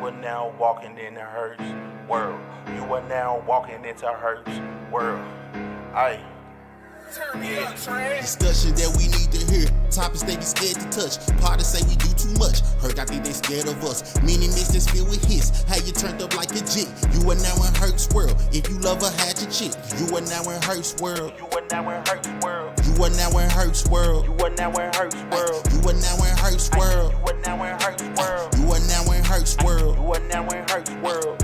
are now walking in the Hercs World. You are now walking into Hercs World. Aye. Discussion that we need to hear. Topics they be scared to touch. Parties say we do too much. Heard I think they scared of us. Meaning this that's filled with hits. How you turned up like a jit. You are now in Hercs World. If you love her, had your chick. You are now in Hercs World. You are now in Hercs World. You are now in Hercs World. You are now in Hercs World. You are now in Hercs World. You are now in Hercs World. You are now in Hercs World. You are now in Hercs World.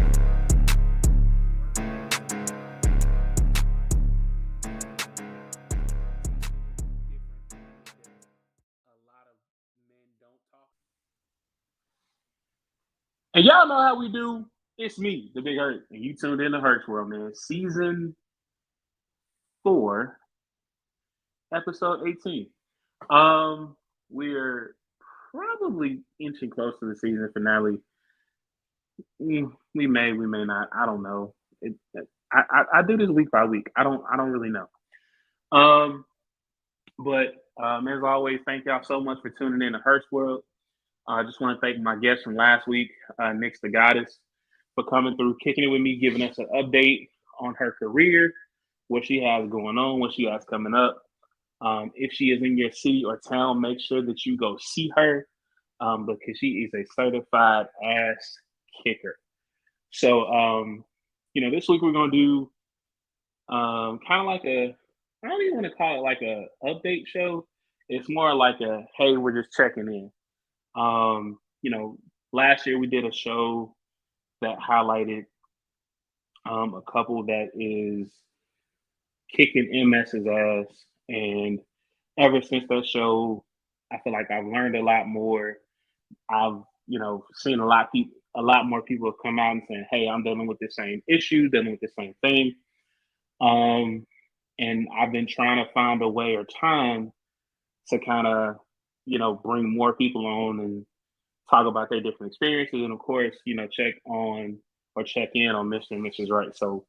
And y'all know how we do. It's me, the Big Hurt, and you tuned in to Hercs World, man. Season 4, episode 18. We're probably inching close to the season finale. We may not. I don't know. I do this week by week. I don't really know. But as always, thank y'all so much for tuning in to Hercs World. I just want to thank my guest from last week, Nix the Goddess, for coming through, kicking it with me, giving us an update on her career, what she has going on, what she has coming up. If she is in your city or town, make sure that you go see her because she is a certified ass kicker. So, this week we're going to do kind of like I don't even want to call it like a update show. It's more like a, hey, we're just checking in. Last year we did a show that highlighted a couple that is kicking MS's ass, and ever since that show, I feel like I've learned a lot more. I've seen a lot more people have come out and saying, "Hey, I'm dealing with the same issue, dealing with the same thing," and I've been trying to find a way or time to kind of bring more people on and talk about their different experiences, and of course, check in on Mr and Mrs Wright. So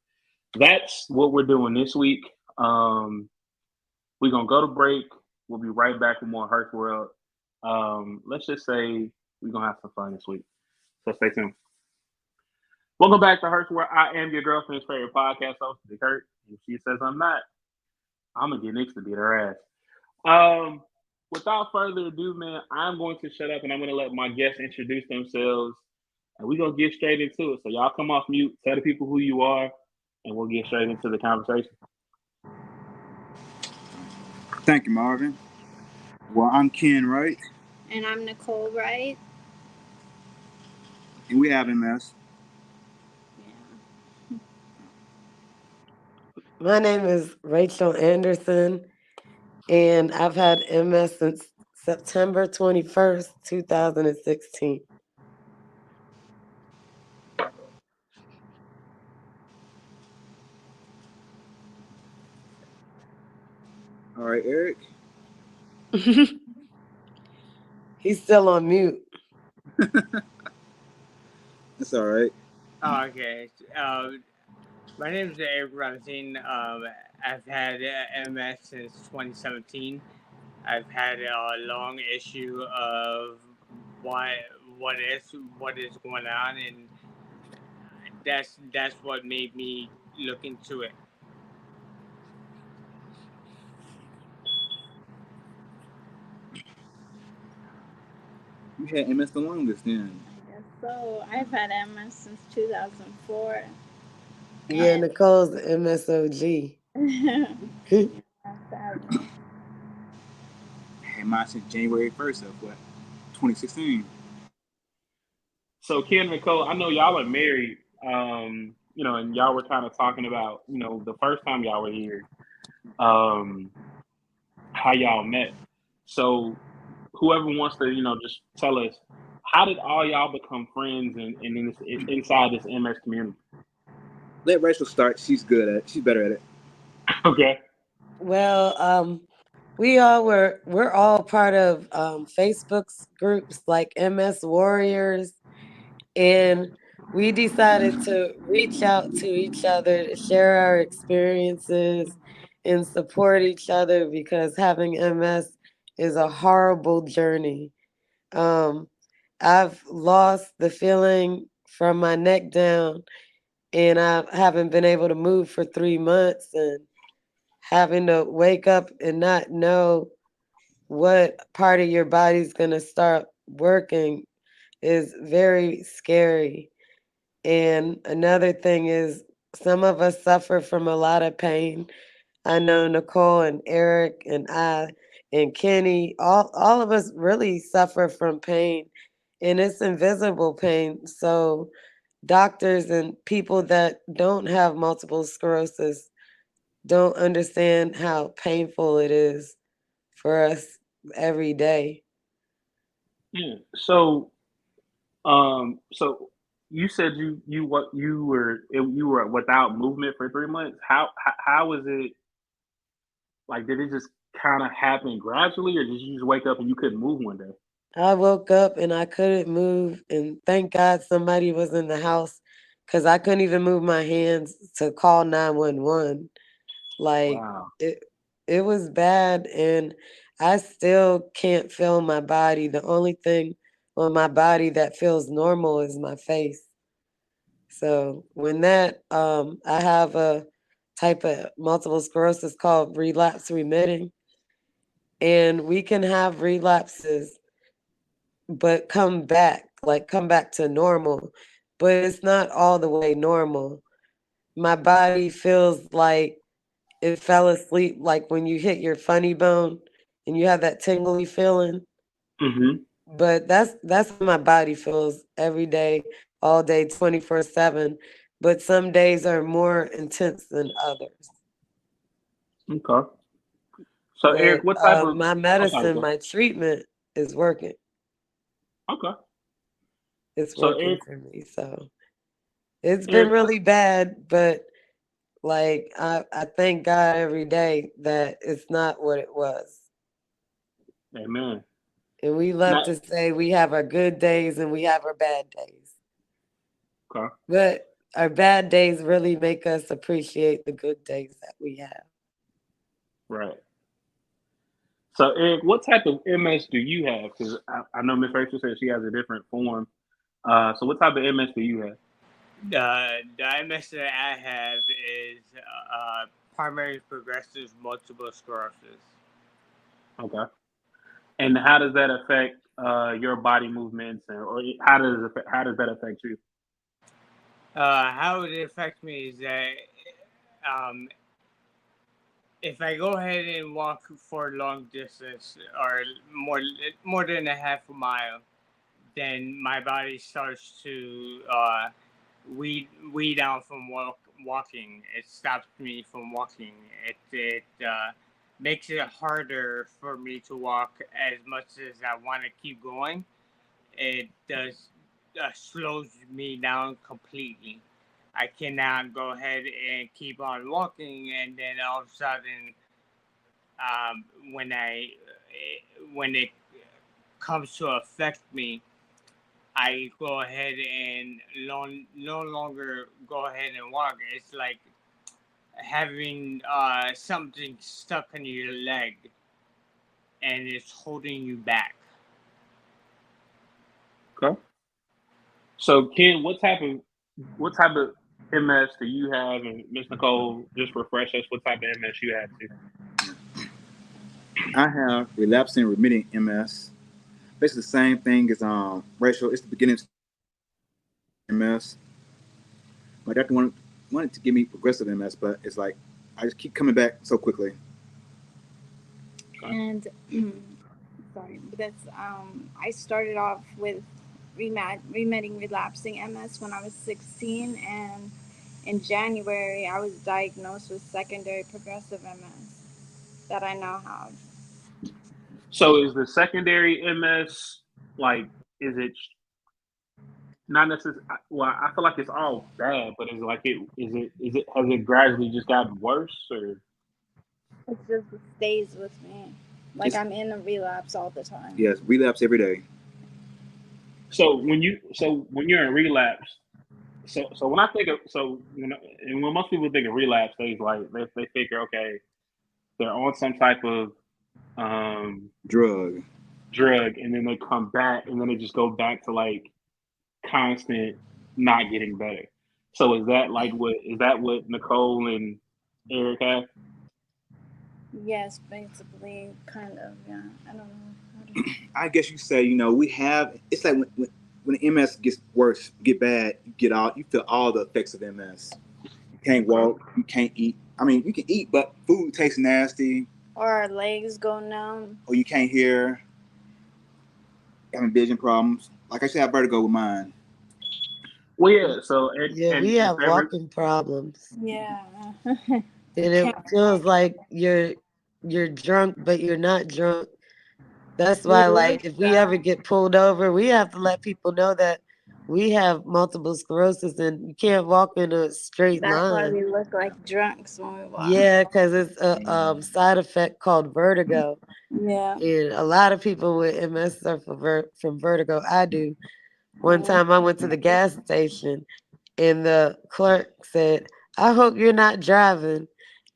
that's what we're doing this week. We're gonna go to break. We'll be right back with more Hercs World. Let's just say we're gonna have some fun this week. So stay tuned. Welcome back to Hercs World. I am your girlfriend's favorite podcast host, Big Hurt. If she says I'm not, I'm gonna get Nix to beat her ass. Without further ado, man, I'm going to shut up and I'm going to let my guests introduce themselves, and we're going to get straight into it. So y'all come off mute, tell the people who you are, and we'll get straight into the conversation. Thank you, Marvin. Well, I'm Ken Wright. And I'm Nicole Wright. And we have MS. Yeah. My name is Rachel Anderson, and I've had MS since September 21st, 2016. All right, Erik. He's still on mute. That's all right. Oh, okay. My name is Erik Ramsey. I've had MS since 2017. I've had a long issue of what is going on, and that's what made me look into it. You had MS the longest then. I guess so. I've had MS since 2004. Yeah, Nicole's the MSOG. I had mine since January 1st of 2016. So Ken and Nicole, I know y'all are married, and y'all were kind of talking about, the first time y'all were here, how y'all met. So whoever wants to, just tell us, how did all y'all become friends inside this MS community? Let Rachel start. She's good at it. She's better at it. Okay. Well, we're all part of Facebook's groups like MS Warriors, and we decided to reach out to each other to share our experiences and support each other because having MS is a horrible journey. I've lost the feeling from my neck down, and I haven't been able to move for 3 months, and having to wake up and not know what part of your body's going to start working is very scary. And another thing is, some of us suffer from a lot of pain. I know Nicole and Erik and I and Kenny, all of us really suffer from pain, and it's invisible pain. So doctors and people that don't have multiple sclerosis don't understand how painful it is for us every day. Yeah. So you said you were without movement for 3 months. How was it? Like, did it just kind of happen gradually, or did you just wake up and you couldn't move one day? I woke up and I couldn't move, and thank God somebody was in the house because I couldn't even move my hands to call 911. Like Wow. it was bad, and I still can't feel my body. The only thing on my body that feels normal is my face. So when I have a type of multiple sclerosis called relapse remitting, and we can have relapses but come back to normal, but it's not all the way normal. My body feels like it fell asleep, like when you hit your funny bone and you have that tingly feeling. Mm-hmm. But that's how my body feels every day, all day, 24/7. But some days are more intense than others. Okay. So Eric, But what type of? my I'm sorry, medicine, bro. my treatment is working. Okay. It's So working Eric, for me. So it's been Eric, really bad, but like I thank God every day that it's not what it was. amen. And we love Now, to say we have our good days and we have our bad days. okay. But our bad days really make us appreciate the good days that we have. Right. So Eric, what type of MS do you have? Because I know Miss Rachel said she has a different form. So what type of MS do you have? The MS that I have is primary progressive multiple sclerosis. Okay. And how does that affect your body movements, or how does that affect you? How it affects me is that um, if I go ahead and walk for a long distance or more than a half a mile, then my body starts to weed out from walking. It stops me from walking. It makes it harder for me to walk as much as I want to keep going. It does slows me down completely. I cannot go ahead and keep on walking, and then all of a sudden, um, when I when it comes to affect me, I go ahead and no longer go ahead and walk. It's like having something stuck in your leg and it's holding you back. Okay. So Ken, what type of MS do you have? And Miss Nicole, just refresh us what type of MS you have too. I have relapsing remitting MS. Basically the same thing as Rachel. It's the beginning MS. My doctor wanted to give me progressive MS, but it's like I just keep coming back so quickly. Okay. And sorry, but that's I started off with remitting relapsing MS when I was 16, and in January I was diagnosed with secondary progressive MS that I now have. So is the secondary MS, like, is it not necessarily? Well, I feel like it's all bad, but is it has it gradually just gotten worse, or It just stays with me. Like It's, I'm in a relapse all the time. yes, relapse every day. so when you're in relapse, so when I think of and when most people think of relapse, they figure, okay, they're on some type of um Drug. drug, and then they come back, and then they just go back to like constant. not getting better. So is that what Nicole and Eric have? Yes, basically, kind of. Yeah, I don't know how to. I guess you say, we have. It's like when the MS gets worse, get bad, you feel all the effects of MS. You can't Okay. walk, you can't eat. I mean, you can eat, but food tastes nasty, Or our legs go numb. or you can't hear. Having vision problems. Like I said, I have vertigo with mine. Well, yeah. So Yeah, and we if have ever, walking problems. Yeah. And it Can't. feels like you're drunk, but you're not drunk. That's You why, look like, if we ever drunk. get pulled over, we have to let people know that we have multiple sclerosis and you can't walk in a straight That's why line. we look like drunks when we walk. Yeah, because it's a side effect called vertigo. Yeah. And a lot of people with MS suffer from vertigo. I do. One time I went to the gas station and the clerk said, I hope you're not driving.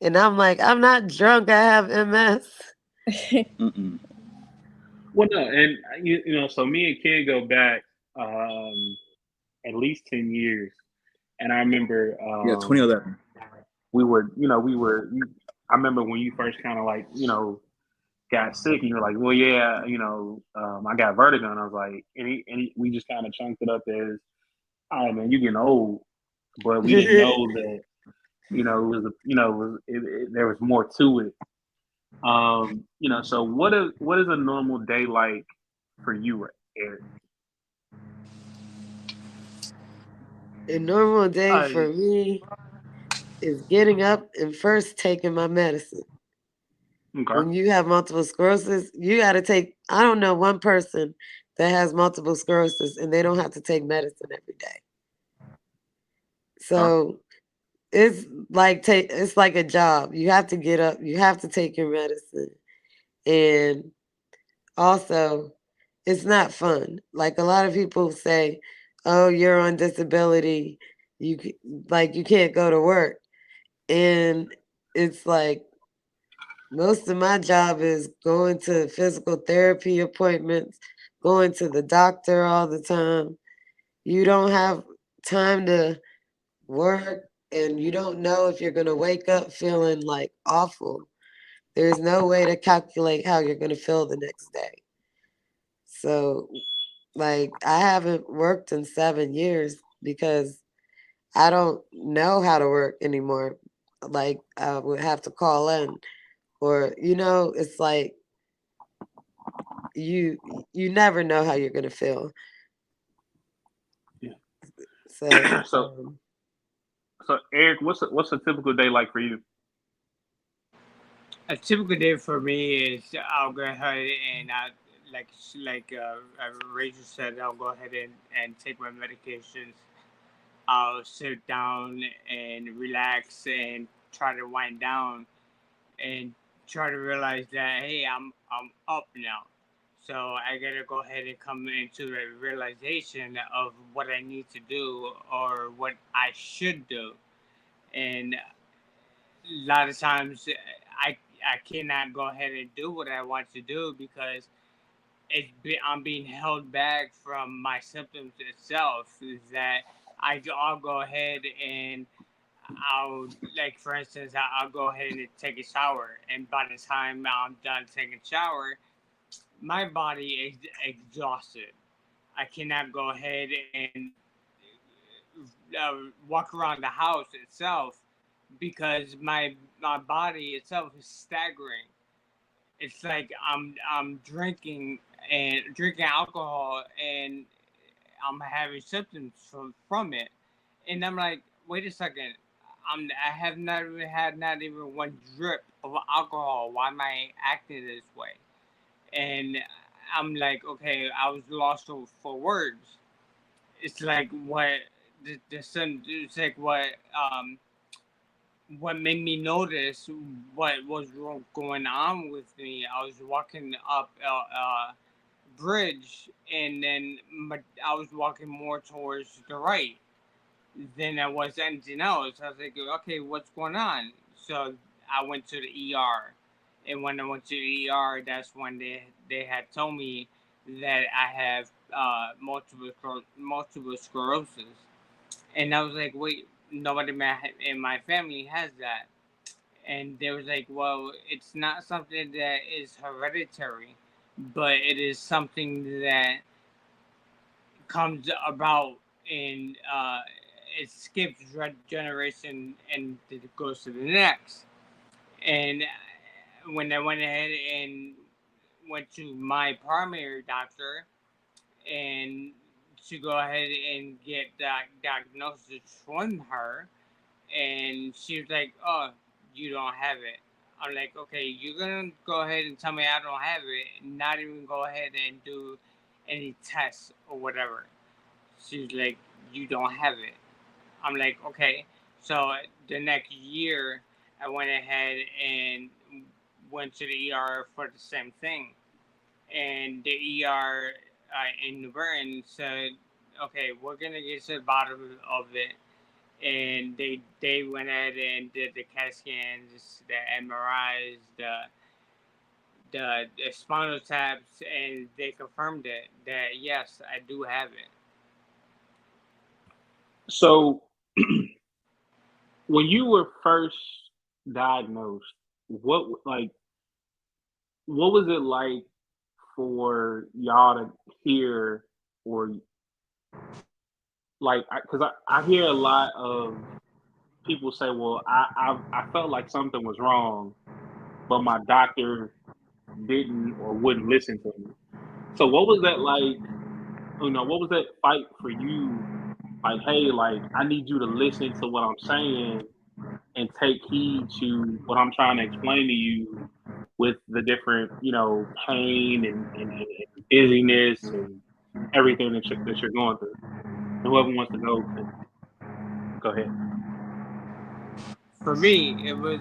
And I'm like, I'm not drunk. I have MS. Mm-mm. well, no, and so me and Ken go back um, at least 10 years, and I remember Yeah, 2011. we were, I remember when you first kind of like, got sick, and you're like, well, yeah, I got vertigo, and I was like, we just kind of chunked it up as, all right, man, you getting old, but we didn't know that, it was, there was more to it. So what is a normal day like for you, Eric? A normal day Uh, for me is getting up and first taking my medicine. okay. When you have multiple sclerosis, you got to take, I don't know one person that has multiple sclerosis and they don't have to take medicine every day. Okay. So it's like a job. You have to get up, you have to take your medicine. And also, it's not fun. Like a lot of people say, "Oh, you're on disability. You can't go to work." And it's like most of my job is going to physical therapy appointments, going to the doctor all the time. You don't have time to work and you don't know if you're going to wake up feeling like awful. There's no way to calculate how you're going to feel the next day. So, like, I haven't worked in 7 years because I don't know how to work anymore. Like, I would have to call in, or it's like you you never know how you're gonna feel. Yeah. So, so so Eric, what's a typical day like for you? A typical day for me is I'll go ahead and Rachel said, I'll go ahead and take my medications. I'll sit down and relax and try to wind down and try to realize that, hey, I'm up now. So I gotta go ahead and come into the realization of what I need to do or what I should do. And a lot of times I cannot go ahead and do what I want to do because I'm being held back from my symptoms itself. Is that I'll go ahead and I'll, like, for instance, I'll go ahead and take a shower, and by the time I'm done taking a shower, my body is exhausted. I cannot go ahead and walk around the house itself because my body itself is staggering. It's like I'm drinking alcohol and I'm having symptoms from it, and I'm like, wait a second, I have not even had not even one drip of alcohol. Why am I acting this way? And I'm like, okay, I was lost for words. It's like it's like what made me notice what was going on with me. I was walking up a bridge, and then I was walking more towards the right than I was anything else. I was like, okay, what's going on? So I went to the ER, and when I went to the ER, that's when they had told me that I have multiple sclerosis. And I was like, wait, nobody in my family has that. And they was like, well, it's not something that is hereditary, but it is something that comes about in it skips generation and it goes to the next. And when I went ahead and went to my primary doctor and to go ahead and get that diagnosis from her, and she was like, "Oh, you don't have it." I'm like, "Okay, you're gonna go ahead and tell me I don't have it, and not even go ahead and do any tests or whatever." She's like, "You don't have it." I'm like, "Okay." So the next year, I went ahead and went to the ER for the same thing, and the ER in New Bern said, "Okay, we're gonna get to the bottom of it." And they went ahead and did the CAT scans, the MRIs, the spinal taps, and they confirmed it that yes, I do have it. So when you were first diagnosed, what what was it like for y'all to hear, or like, because I hear a lot of people say, well, I felt like something was wrong, but my doctor didn't or wouldn't listen to me. So what was that like? What was that fight for you? Like, hey, like I need you to listen to what I'm saying and take heed to what I'm trying to explain to you with the different, pain and dizziness and everything that you're going through. And whoever wants to go can go ahead. For me, it was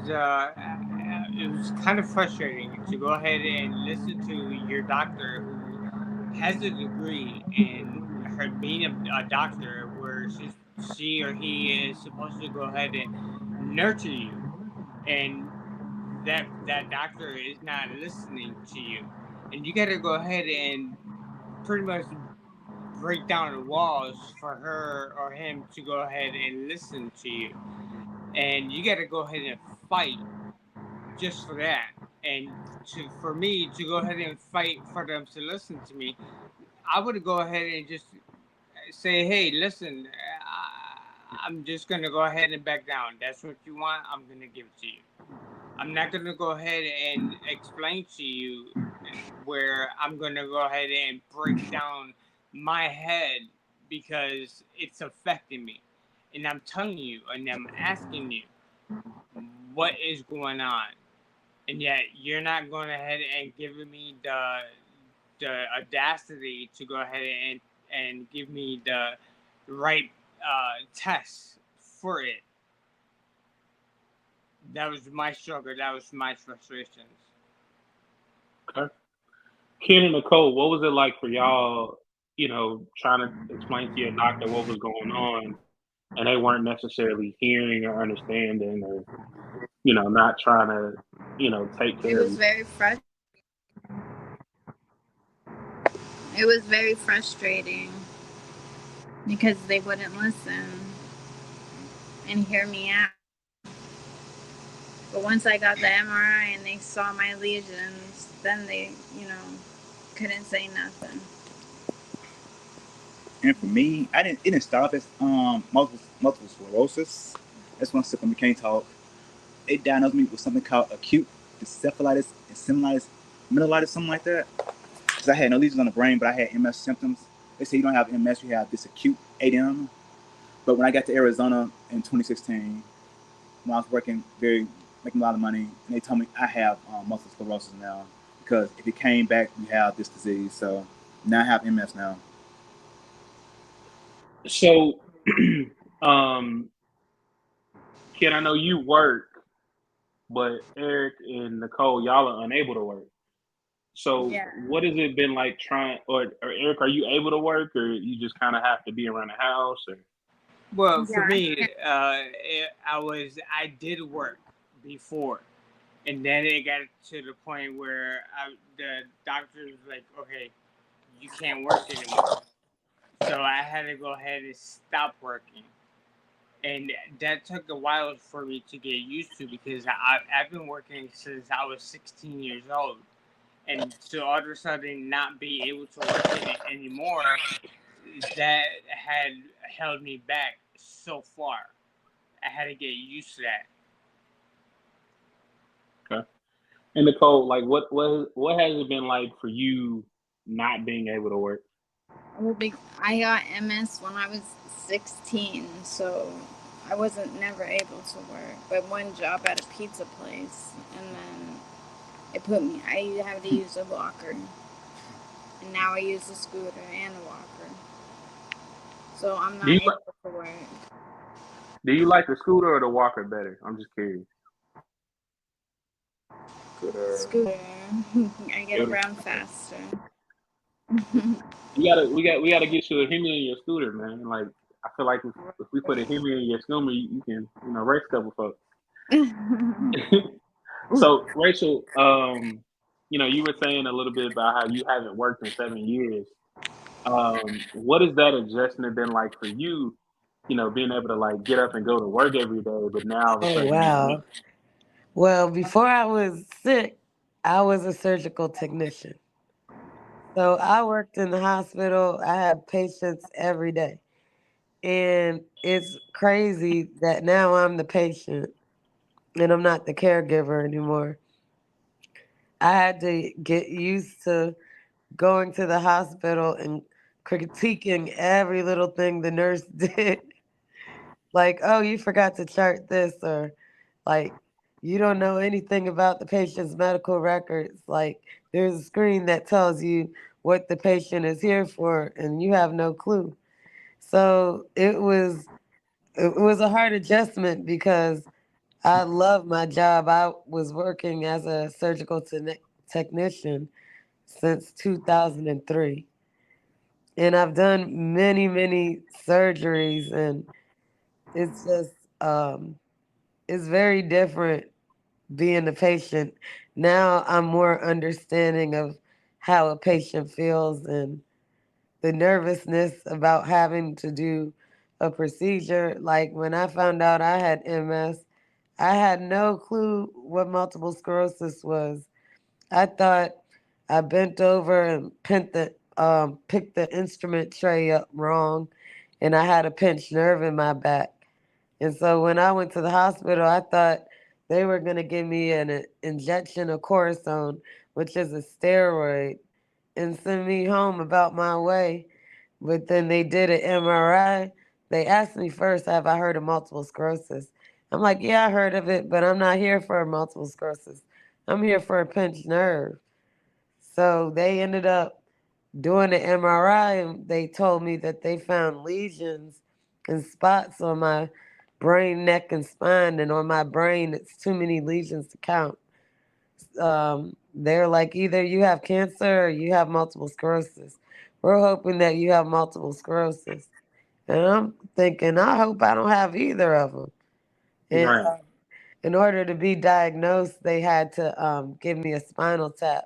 kind of frustrating to go ahead and listen to your doctor who has a degree in her being a doctor, where she or he is supposed to go ahead and nurture you, and that doctor is not listening to you, and you got to go ahead and pretty much break down the walls for her or him to go ahead and listen to you, and you got to go ahead and fight just for that. And for me to go ahead and fight for them to listen to me, I would go ahead and just say, hey, listen, I'm just gonna go ahead and back down. That's what you want, I'm gonna give it to you. I'm not gonna go ahead and explain to you where I'm gonna go ahead and break down my head because it's affecting me. And I'm telling you and I'm asking you what is going on. And yet you're not going ahead and giving me the audacity to go ahead and give me the right test for it. That was my struggle. That was my frustrations. Okay. Ken and Nicole, what was it like for y'all, trying to explain to your doctor what was going on and they weren't necessarily hearing or understanding or, not trying to, take It care of was you? very it was very frustrating because they wouldn't listen and hear me out. But once I got the MRI and they saw my lesions, then they, couldn't say nothing. And for me, it didn't start as multiple sclerosis. That's when I became talk. They diagnosed me with something called acute encephalitis, meningitis, something like that. Because I had no lesions on the brain, but I had MS symptoms. They say you don't have MS, you have this acute ADM. But when I got to Arizona in 2016, when I was making a lot of money, and they told me I have multiple sclerosis now because if it came back, you have this disease. So now I have MS now. So, um, Ken, I know you work, but Eric and Nicole, y'all are unable to work. So, Yeah. what has it been like trying, or Eric, are you able to work, or you just kind of have to be around the house, or? Well, for Yeah. me, I did work before, and then it got to the point where the doctor was like, "Okay, you can't work anymore." So I had to go ahead and stop working. and that took a while for me to get used to because I've been working since I was 16 years old, and to all of a sudden not be able to work anymore, that had held me back so far. I had to get used to that. Okay. And Nicole, like, what has it been like for you not being able to work? Well, I got MS when I was 16, so I wasn't never able to work. But one job at a pizza place, and then I had to use a walker. And now I use a scooter and a walker. So I'm Do not you able to work. do you like the scooter or the walker better? I'm just curious. Scooter. I get Scooter. around faster. We gotta get you a Hemi in your scooter, man. Like, I feel like if we put a Hemi in your scooter, you can, race a couple folks. So Rachel, you were saying a little bit about how you haven't worked in 7 years. What has that adjustment been like for you? Being able to like get up and go to work every day, but now all of a Oh, sudden you can't. wow. Well, before I was sick, I was a surgical technician. So I worked in the hospital. I had patients every day. And it's crazy that now I'm the patient and I'm not the caregiver anymore. I had to get used to going to the hospital and critiquing every little thing the nurse did. Like, oh, you forgot to chart this, or like, you don't know anything about the patient's medical records. Like, there's a screen that tells you what the patient is here for, and you have no clue. So it was a hard adjustment because I love my job. I was working as a surgical technician since 2003. And I've done many, many surgeries, and it's just, it's very different being a patient. Now I'm more understanding of how a patient feels and the nervousness about having to do a procedure. Like when I found out I had MS, I had no clue what multiple sclerosis was. I thought I bent over and picked the instrument tray up wrong, and I had a pinched nerve in my back. And so when I went to the hospital, I thought they were going to give me an injection of cortisone, which is a steroid, and send me home about my way. But then they did an MRI. They asked me first, have I heard of multiple sclerosis? I'm like, yeah, I heard of it, but I'm not here for multiple sclerosis. I'm here for a pinched nerve. So they ended up doing the MRI, and they told me that they found lesions and spots on my brain, neck, and spine. And on my brain, it's too many lesions to count. They're like, either you have cancer or you have multiple sclerosis. We're hoping that you have multiple sclerosis. And I'm thinking, I hope I don't have either of them. And Right. in order to be diagnosed, they had to give me a spinal tap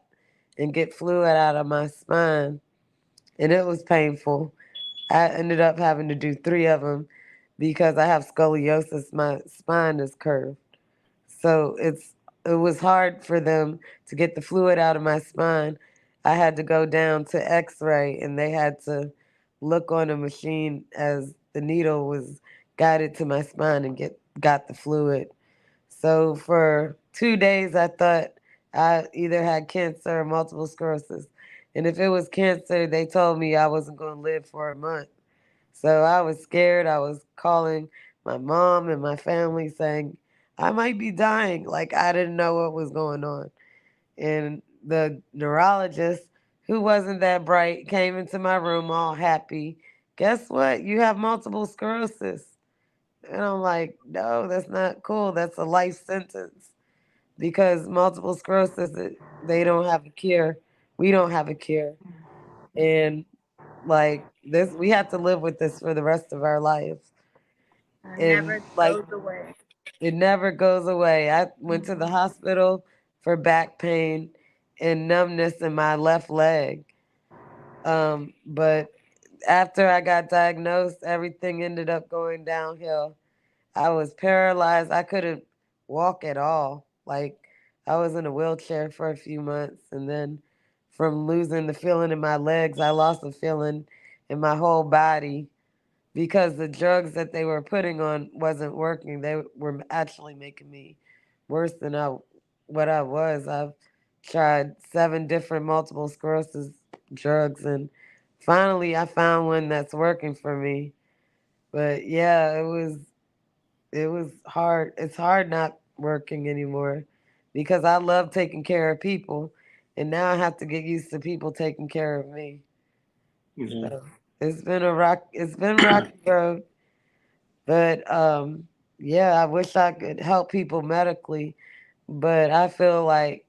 and get fluid out of my spine. And it was painful. I ended up having to do three of them because I have scoliosis. My spine is curved. So it was hard for them to get the fluid out of my spine. I had to go down to X-ray, and they had to look on a machine as the needle was guided to my spine and got the fluid. So for 2 days, I thought I either had cancer or multiple sclerosis. And if it was cancer, they told me I wasn't going to live for a month. So I was scared. I was calling my mom and my family saying, I might be dying. Like I didn't know what was going on. And the neurologist, who wasn't that bright, came into my room all happy. Guess what? You have multiple sclerosis. And I'm like, no, that's not cool. That's a life sentence because multiple sclerosis, they don't have a cure. We don't have a cure. And like this, we have to live with this for the rest of our lives. It And never like, goes away. it never goes away. I went to the hospital for back pain and numbness in my left leg. But after I got diagnosed, everything ended up going downhill. I was paralyzed. I couldn't walk at all. Like I was in a wheelchair for a few months, and then from losing the feeling in my legs, I lost the feeling in my whole body because the drugs that they were putting on wasn't working. They were actually making me worse than what I was. I've tried 7 different multiple sclerosis drugs, and finally I found one that's working for me. But yeah, it was hard. It's hard not working anymore because I love taking care of people, and now I have to get used to people taking care of me. Mm-hmm. So it's been a rock. It's been rocky road, but yeah, I wish I could help people medically, but I feel like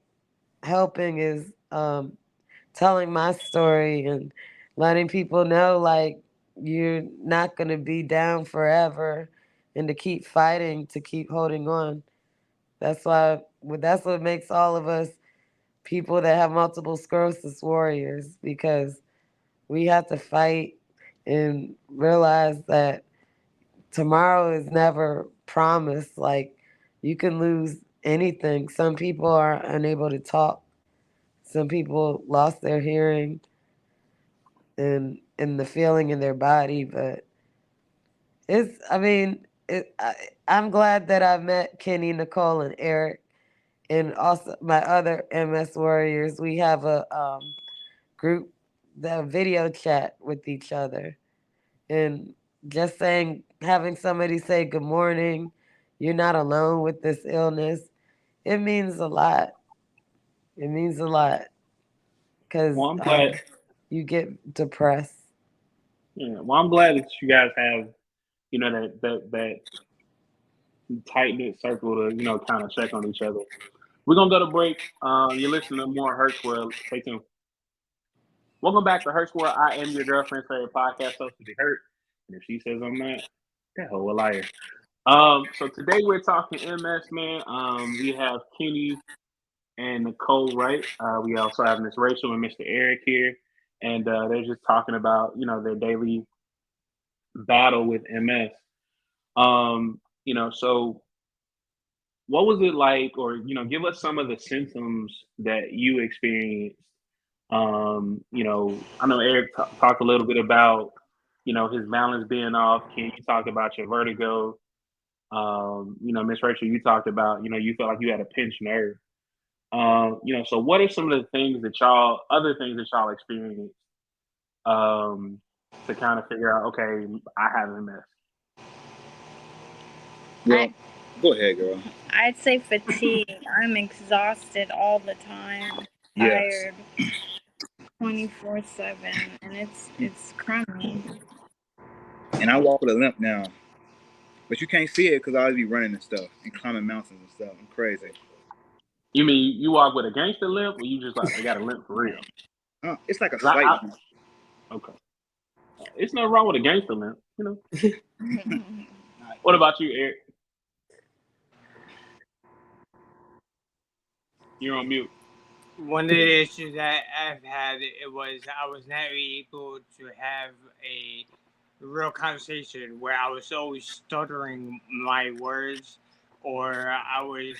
helping is telling my story and letting people know like you're not gonna be down forever, and to keep fighting, to keep holding on. That's what makes all of us people that have multiple sclerosis warriors, because we have to fight and realize that tomorrow is never promised. Like you can lose anything. Some people are unable to talk. Some people lost their hearing and the feeling in their body, but I'm glad that I met Kenny, Nicole, and Eric, and also my other MS warriors. We have a group, the video chat with each other, and just having somebody say good morning, you're not alone with this illness. It means a lot. It means a lot because Well, I'm glad. you get depressed. Yeah. Well, I'm glad that you guys have, that tight knit circle to, kind of check on each other. We're gonna go to break. You're listening to more Hercs World. Stay tuned. Welcome back to Hercs World. I am your girlfriend's favorite podcast host, the Hurt. And if she says I'm not, that hoe a liar. So today we're talking MS, man. We have Kenny and Nicole Wright. We also have Miss Rachel and Mr. Erik here, and they're just talking about their daily battle with MS. So what was it like, or give us some of the symptoms that you experienced. I know Erik talked a little bit about his balance being off. Ken, you talked about your vertigo. Miss Rachel, you talked about you felt like you had a pinched nerve. So what are some of the other things that y'all experienced to kind of figure out, okay, I have MS? Well, go ahead, girl. I'd say fatigue. I'm exhausted all the time, Yes. tired 24/7, and it's crummy. And I walk with a limp now, but you can't see it because I always be running and stuff and climbing mountains and stuff. I'm crazy. You mean you walk with a gangster limp, or you just like I got a limp for real? It's like a 'Cause I, slight. okay, it's nothing wrong with a gangster limp, What about you, Erik? You're on mute. One of the issues that I've had, it was I was not able to have a real conversation where I was always stuttering my words, or I was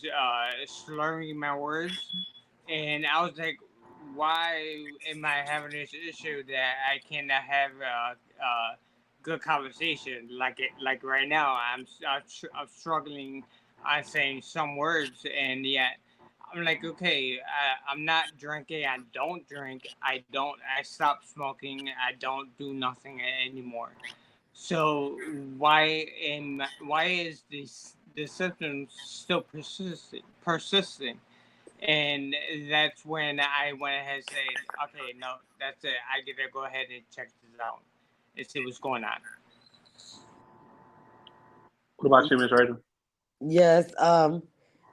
slurring my words, and I was like, why am I having this issue that I cannot have a good conversation? Like right now, I'm struggling on saying some words, and yet I'm like, okay, I'm not drinking. I don't drink. I stopped smoking. I don't do nothing anymore. So why is the symptoms still persisting? And that's when I went ahead and said, okay, no, that's it. I get to go ahead and check this out and see what's going on. What about you, Miss Rachel? Yes.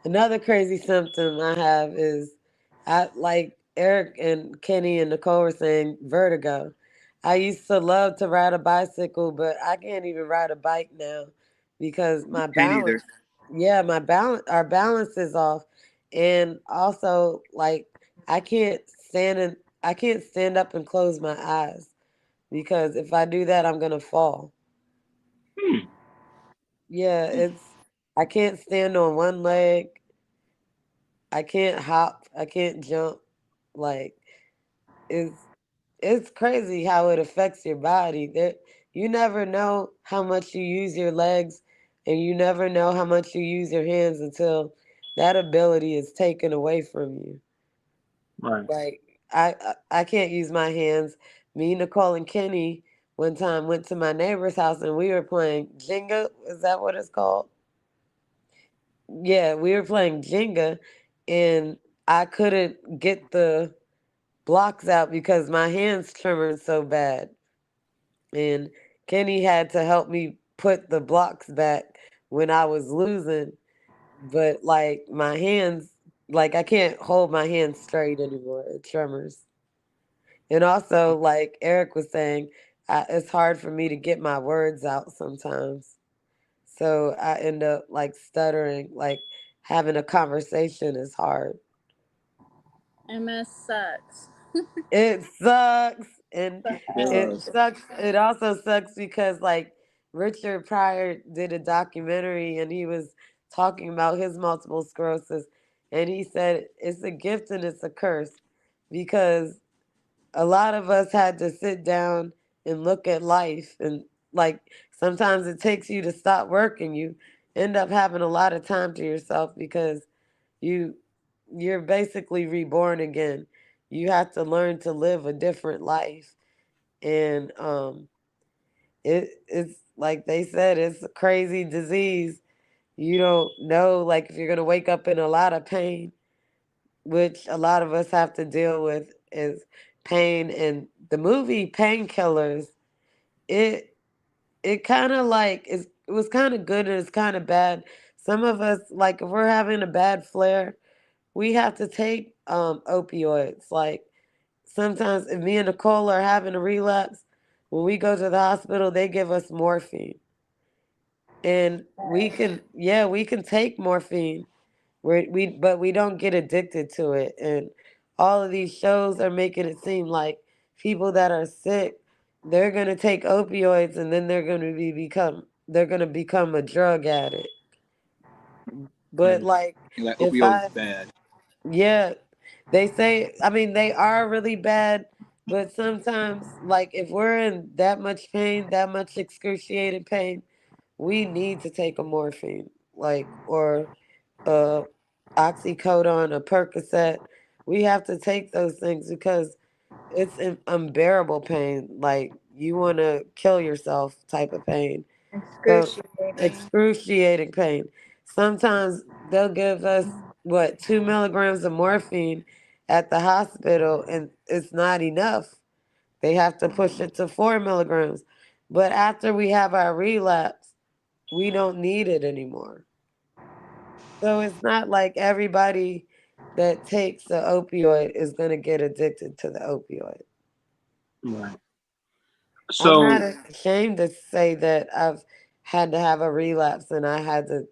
Another crazy symptom I have is, I like Eric and Kenny and Nicole were saying, vertigo. I used to love to ride a bicycle, but I can't even ride a bike now because my Can't either. balance, yeah, our balance is off. And also like I can't stand up and close my eyes because if I do that I'm gonna fall. Hmm. Yeah, I can't stand on one leg. I can't hop. I can't jump. Like it's it's crazy how it affects your body. That you never know how much you use your legs, and you never know how much you use your hands until that ability is taken away from you. Right. Like I can't use my hands. Me, Nicole, and Kenny one time went to my neighbor's house and we were playing Jenga. Is that what it's called? Yeah, we were playing Jenga, and I couldn't get the blocks out because my hands trembled so bad. And Kenny had to help me put the blocks back when I was losing. But like my hands, like I can't hold my hands straight anymore. It tremors. And also, like Erik was saying, it's hard for me to get my words out sometimes. So I end up like stuttering, like having a conversation is hard. MS sucks. It sucks. And it Does. sucks. It also sucks because like Richard Pryor did a documentary and he was talking about his multiple sclerosis, and he said it's a gift and it's a curse because a lot of us had to sit down and look at life, and like sometimes it takes you to stop working. You end up having a lot of time to yourself because you you're basically reborn again. You have to learn to live a different life. And it's like they said, it's a crazy disease. You don't know like if you're gonna wake up in a lot of pain, which a lot of us have to deal with is pain. And the movie Painkillers, it it kind of like it was kind of good and it's kind of bad. Some of us, like if we're having a bad flare, we have to take opioids. Like sometimes if me and Nicole are having a relapse, when we go to the hospital, they give us morphine. And we can take morphine. But we don't get addicted to it. And all of these shows are making it seem like people that are sick, they're gonna take opioids and then they're gonna become a drug addict. But And like like if opioids I is bad. yeah, they say, I mean, they are really bad, but sometimes, like, if we're in that much pain, that much excruciating pain, we need to take a morphine, like, or uh, oxycodone, a Percocet. We have to take those things because it's an unbearable pain. Like, you want to kill yourself type of pain. So Excruciating. excruciating pain. Sometimes they'll give us what 2 milligrams of morphine at the hospital, and it's not enough. They have to push it to 4 milligrams. But after we have our relapse, we don't need it anymore. So it's not like everybody that takes the opioid is going to get addicted to the opioid. Right. I'm not So ashamed to say that I've had to have a relapse and I had to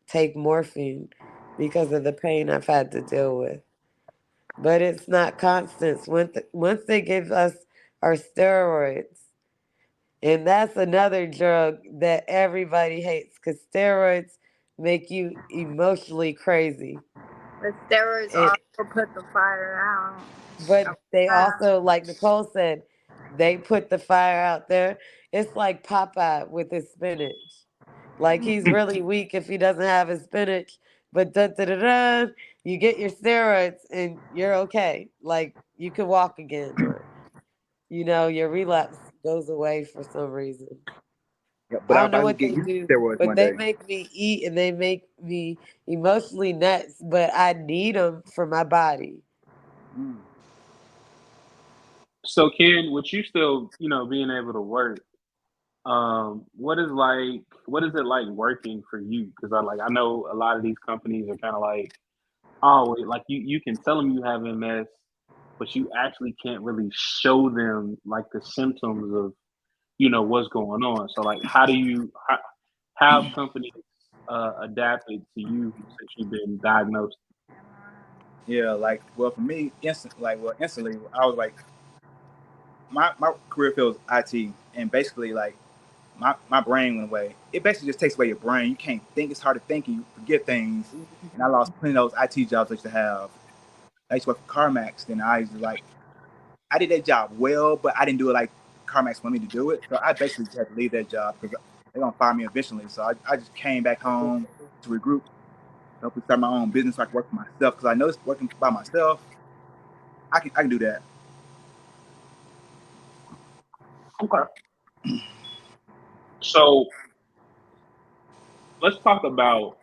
take morphine because of the pain I've had to deal with. But it's not constant. Once they give us our steroids, and that's another drug that everybody hates because steroids make you emotionally crazy. The steroids And also put the fire out. but they Ah, also, like Nicole said, they put the fire out there. It's like Popeye with his spinach. Like he's really weak if he doesn't have his spinach, but da da da da, you get your steroids and you're okay. Like you can walk again, or your relapse goes away for some reason. Yeah, I but don't know I can what get they used do, to steroids but one they day. make me eat and they make me emotionally nuts. But I need them for my body. Mm. so Ken, with you still, being able to work, what is it like working for you? Because I know a lot of these companies are kind of like, oh, like you can tell them you have MS, but you actually can't really show them like the symptoms of what's going on. So like, how have companies adapted to you since you've been diagnosed? Yeah, like well for me, instantly, I was like my career field is IT, and basically like my brain went away. It basically just takes away your brain. You can't think. It's hard to think and you forget things. And I lost plenty of those IT jobs I used to have. I used to work for CarMax. Then I used to I did that job well, but I didn't do it like CarMax wanted me to do it. So I basically just had to leave that job because they're gonna fire me eventually. So I just came back home to regroup, hopefully start my own business so I can work for myself. Because I know it's working by myself. I can do that. Okay. So let's talk about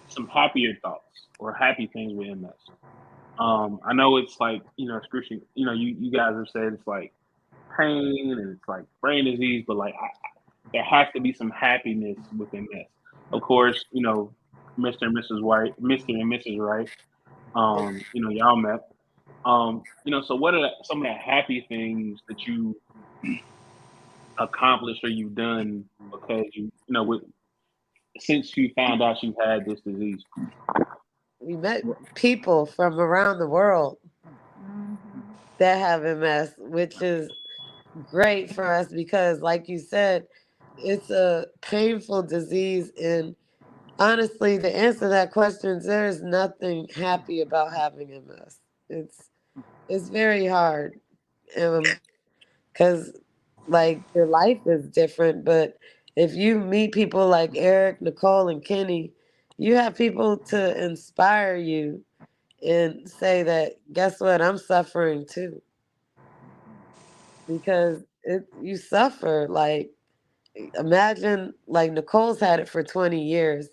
some happier thoughts or happy things with MS. I know it's like, excruciating. You guys have said it's like pain and it's like brain disease, but like there has to be some happiness with MS. Of course, Mr. and Mrs. White, Mr. and Mrs. Wright. Y'all met. So what are some of the happy things that you accomplished or you've done because since you found out you had this disease? We met people from around the world that have MS, which is great for us because, like you said, it's a painful disease. And honestly, the answer to that question is there is nothing happy about having MS. It's very hard because like your life is different. But if you meet people like Erik, Nicole, and Kenny, you have people to inspire you and say that, guess what, I'm suffering too. Because you suffer. Like, imagine, like, Nicole's had it for 20 years.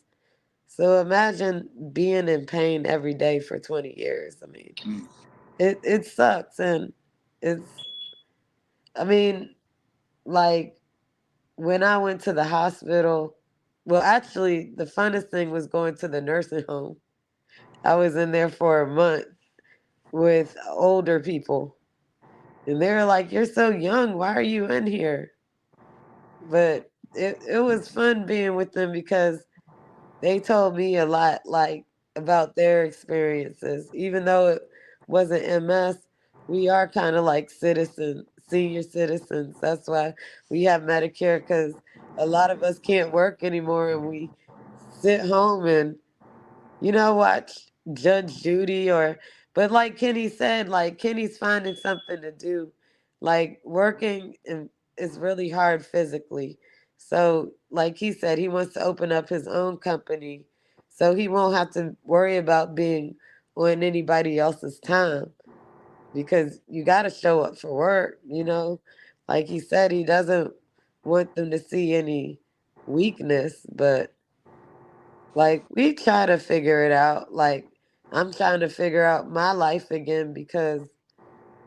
So imagine being in pain every day for 20 years. I mean, it sucks. And it's, I mean, like, when I went to the hospital, well, actually, the funnest thing was going to the nursing home. I was in there for a month with older people. And they were like, "You're so young. Why are you in here?" But it was fun being with them because they told me a lot, like, about their experiences. Even though it wasn't MS, we are kind of like senior citizens. That's why we have Medicare, because a lot of us can't work anymore and we sit home and, watch Judge Judy but like Kenny said, like Kenny's finding something to do. Like working is really hard physically. So like he said, he wants to open up his own company so he won't have to worry about being on anybody else's time because you got to show up for work. Like he said, he doesn't want them to see any weakness, but like we try to figure it out. Like I'm trying to figure out my life again because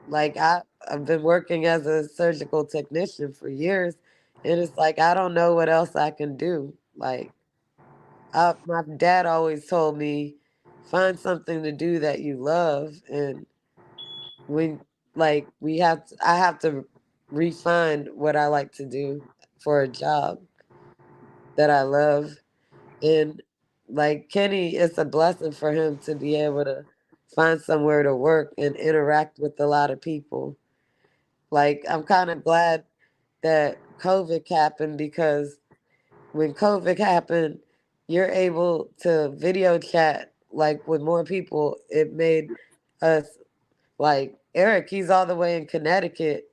like I've been working as a surgical technician for years and it's like I don't know what else I can do. Like my dad always told me find something to do that you love, and when like I have to refine what I like to do for a job that I love. And like Kenny, it's a blessing for him to be able to find somewhere to work and interact with a lot of people. Like I'm kind of glad that COVID happened because when COVID happened, you're able to video chat like with more people. It made us like Erik, he's all the way in Connecticut,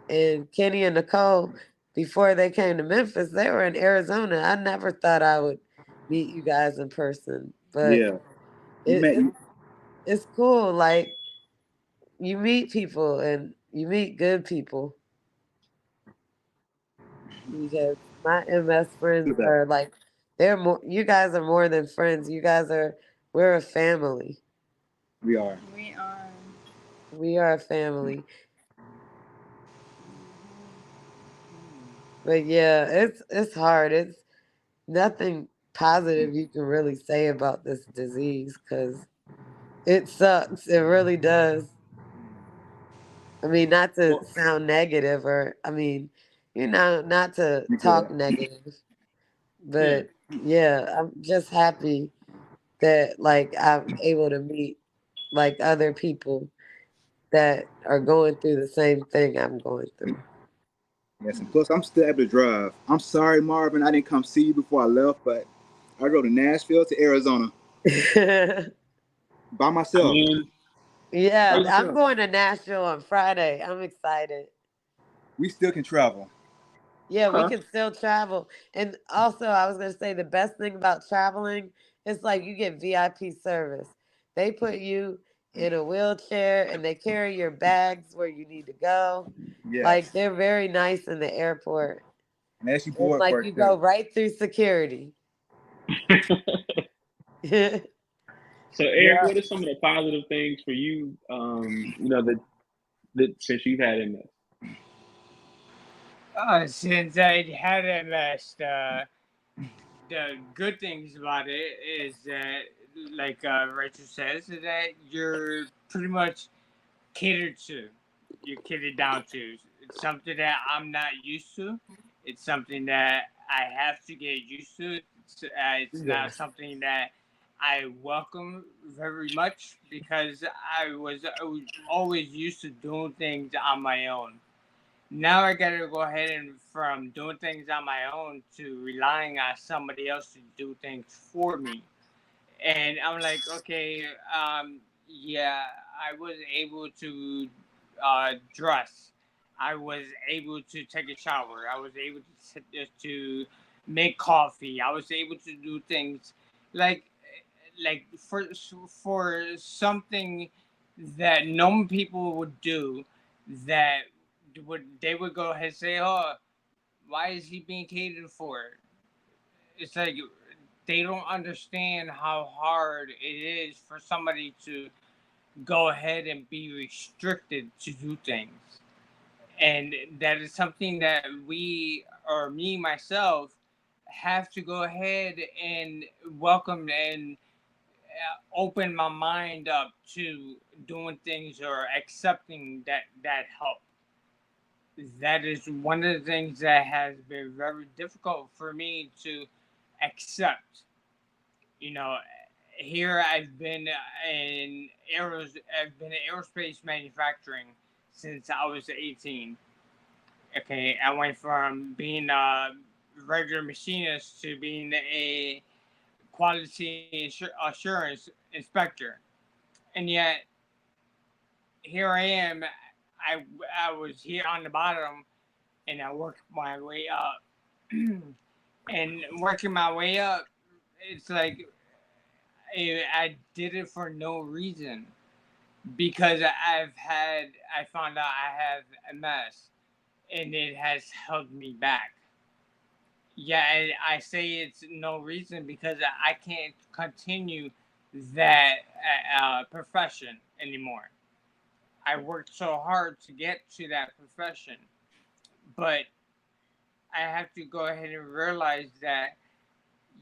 and Kenny and Nicole, before they came to Memphis, they were in Arizona. I never thought I would meet you guys in person, but Yeah, you it, met it you. it's cool. Like you meet people and you meet good people because my MS friends Do that. are like they're more. You guys are more than friends. We're a family. We are. We are. We are a family. But yeah, it's hard. It's nothing positive you can really say about this disease because it sucks. It really does. I mean, not to Well, sound negative not to You talk good. negative, yeah. but yeah, I'm just happy that like I'm able to meet like other people that are going through the same thing I'm going through. Yes, and plus I'm still able to drive. I'm sorry, Marvin, I didn't come see you before I left, but I drove to Nashville to Arizona by I myself. mean, By Yeah, it's I'm myself. going to Nashville on Friday. I'm excited. We still can travel. Yeah, we okay. can still travel. And also, I was going to say the best thing about traveling is like you get VIP service. They put you in a wheelchair and they carry your bags where you need to go. Like Yes. they're very nice in the airport. And as you And board like first you go too. right through security. Yeah. So, Eric, what are some of the positive things for you? That since you've had MS. Since I had MS, the good things about it is that, like Rachel says, is that you're pretty much catered to. You're catered down to. It's something that I'm not used to. It's something that I have to get used to. It's not Yes. something that I welcome very much because I was always used to doing things on my own. Now I gotta go ahead and from doing things on my own to relying on somebody else to do things for me. And I'm like, okay, yeah, I was able to dress. I was able to take a shower. I was able to make coffee. I was able to do things like like for something that normal people would do, that would go ahead and say, oh, why is he being catered for? It's like they don't understand how hard it is for somebody to go ahead and be restricted to do things. And that is something that we, or me myself, have to go ahead and welcome and open my mind up to doing things or accepting that help. That is one of the things that has been very difficult for me to accept. You know, here I've been in aerospace manufacturing since I was 18. Okay, I went from being a regular machinist to being a assurance inspector, and yet here I am. I was here on the bottom, and I worked my way up. And working my way up, it's like I did it for no reason because I found out I have MS, and it has held me back. Yeah, I say it's no reason because I can't continue that profession anymore. I worked so hard to get to that profession, but I have to go ahead and realize that,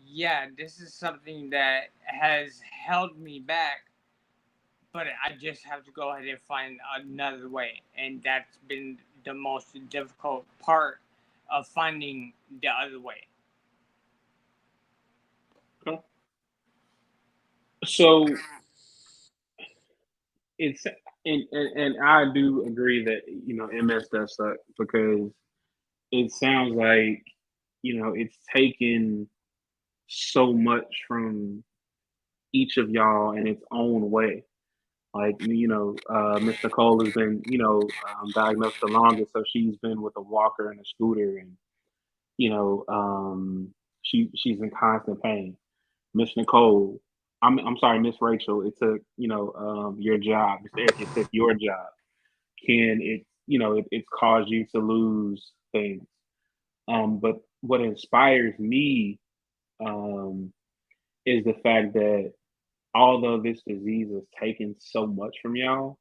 yeah, this is something that has held me back, but I just have to go ahead and find another way. And that's been the most difficult part of finding the other way. Okay. So it's and I do agree that MS does suck because it sounds like it's taken so much from each of y'all in its own way. Like Miss Nicole has been diagnosed the longest, so she's been with a walker and a scooter, and you know she's in constant pain. Miss Nicole, I'm sorry, Miss Rachel, it took your job, Mr. Eric, it took your job. Can it it's caused you to lose things. But what inspires me um, is the fact that although this disease has taken so much from y'all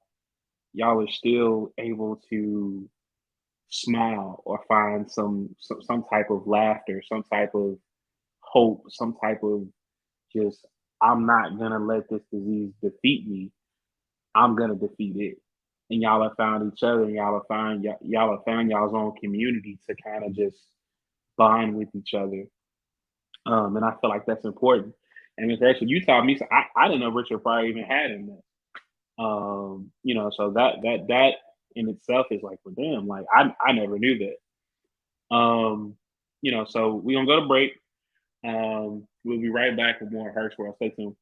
are still able to smile or find some type of laughter, some type of hope, some type of just I'm not gonna let this disease defeat me. I'm gonna defeat it. And y'all have found each other, and y'all have found y'all's own community to kind of just bond with each other. And I feel like that's important. And Miss Rachel, you taught me. So I didn't know Richard Pryor even had him. So that in itself is like for them. Like I never knew that. So we're gonna go to break. We'll be right back with more Hercs World. Stay tuned.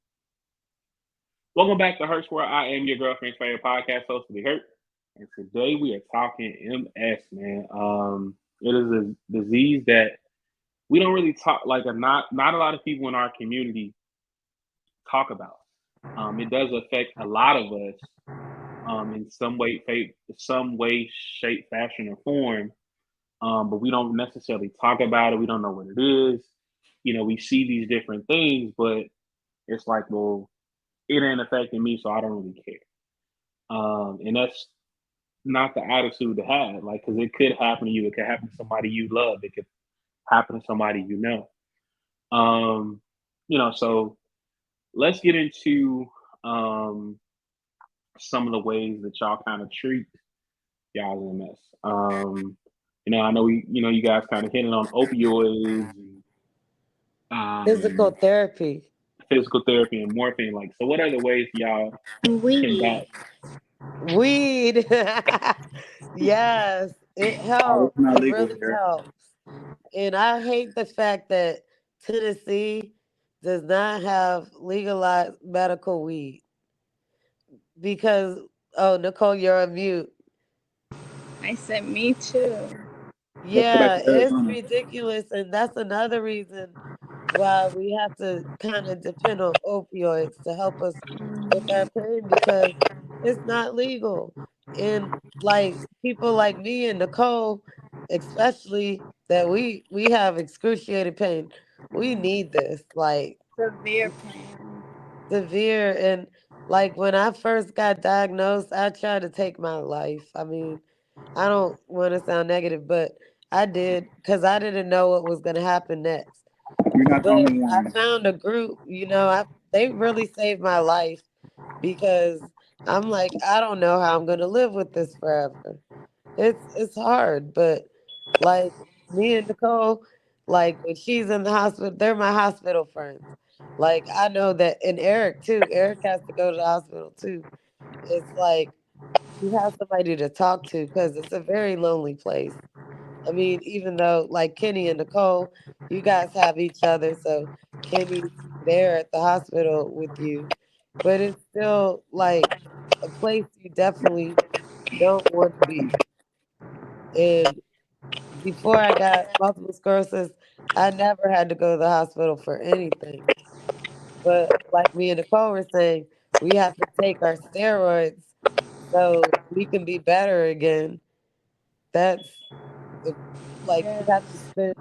Welcome back to Hercs World. I am your girlfriend's favorite podcast host, to be Hurt. And today we are talking MS, man. It is a disease that we don't really talk, like, not a lot of people in our community talk about. It does affect a lot of us in some way, shape, fashion, or form. But we don't necessarily talk about it. We don't know what it is. We see these different things, but it's like, well, it ain't affecting me, so I don't really care. And that's not the attitude to have, like, because it could happen to you. It could happen to somebody you love. It could happen to somebody you know. So let's get into some of the ways that y'all kind of treat y'all MS. I know you guys kind of hitting on opioids and Physical therapy. physical therapy and morphine. Like, so what other ways y'all Weed. Weed. Yes, it Oh, it's helps. not It legal really here. helps. And I hate the fact that Tennessee does not have legalized medical weed because, oh, Nicole, you're on mute. I said me too. Let's go back Yeah, to it's Arizona. ridiculous. And that's another reason why we have to kind of depend on opioids to help us with our pain because it's not legal. And like people like me and Nicole, especially that we have excruciating pain. We need this. Like Severe pain. severe. And like when I first got diagnosed, I tried to take my life. I mean, I don't want to sound negative, but I did because I didn't know what was going to happen next. You're not the But only I one. found a group, they really saved my life because I'm like, I don't know how I'm going to live with this forever. It's hard, but like me and Nicole, like when she's in the hospital, they're my hospital friends. Like I know that, and Erik too. Erik has to go to the hospital too. It's like you have somebody to talk to because it's a very lonely place. I mean, even though like Kenny and Nicole, you guys have each other, so Kenny's there at the hospital with you, but it's still like a place you definitely don't want to be. And before I got multiple sclerosis, I never had to go to the hospital for anything. But like me and Nicole were saying, we have to take our steroids so we can be better again. That's the, like you have to Yes. spend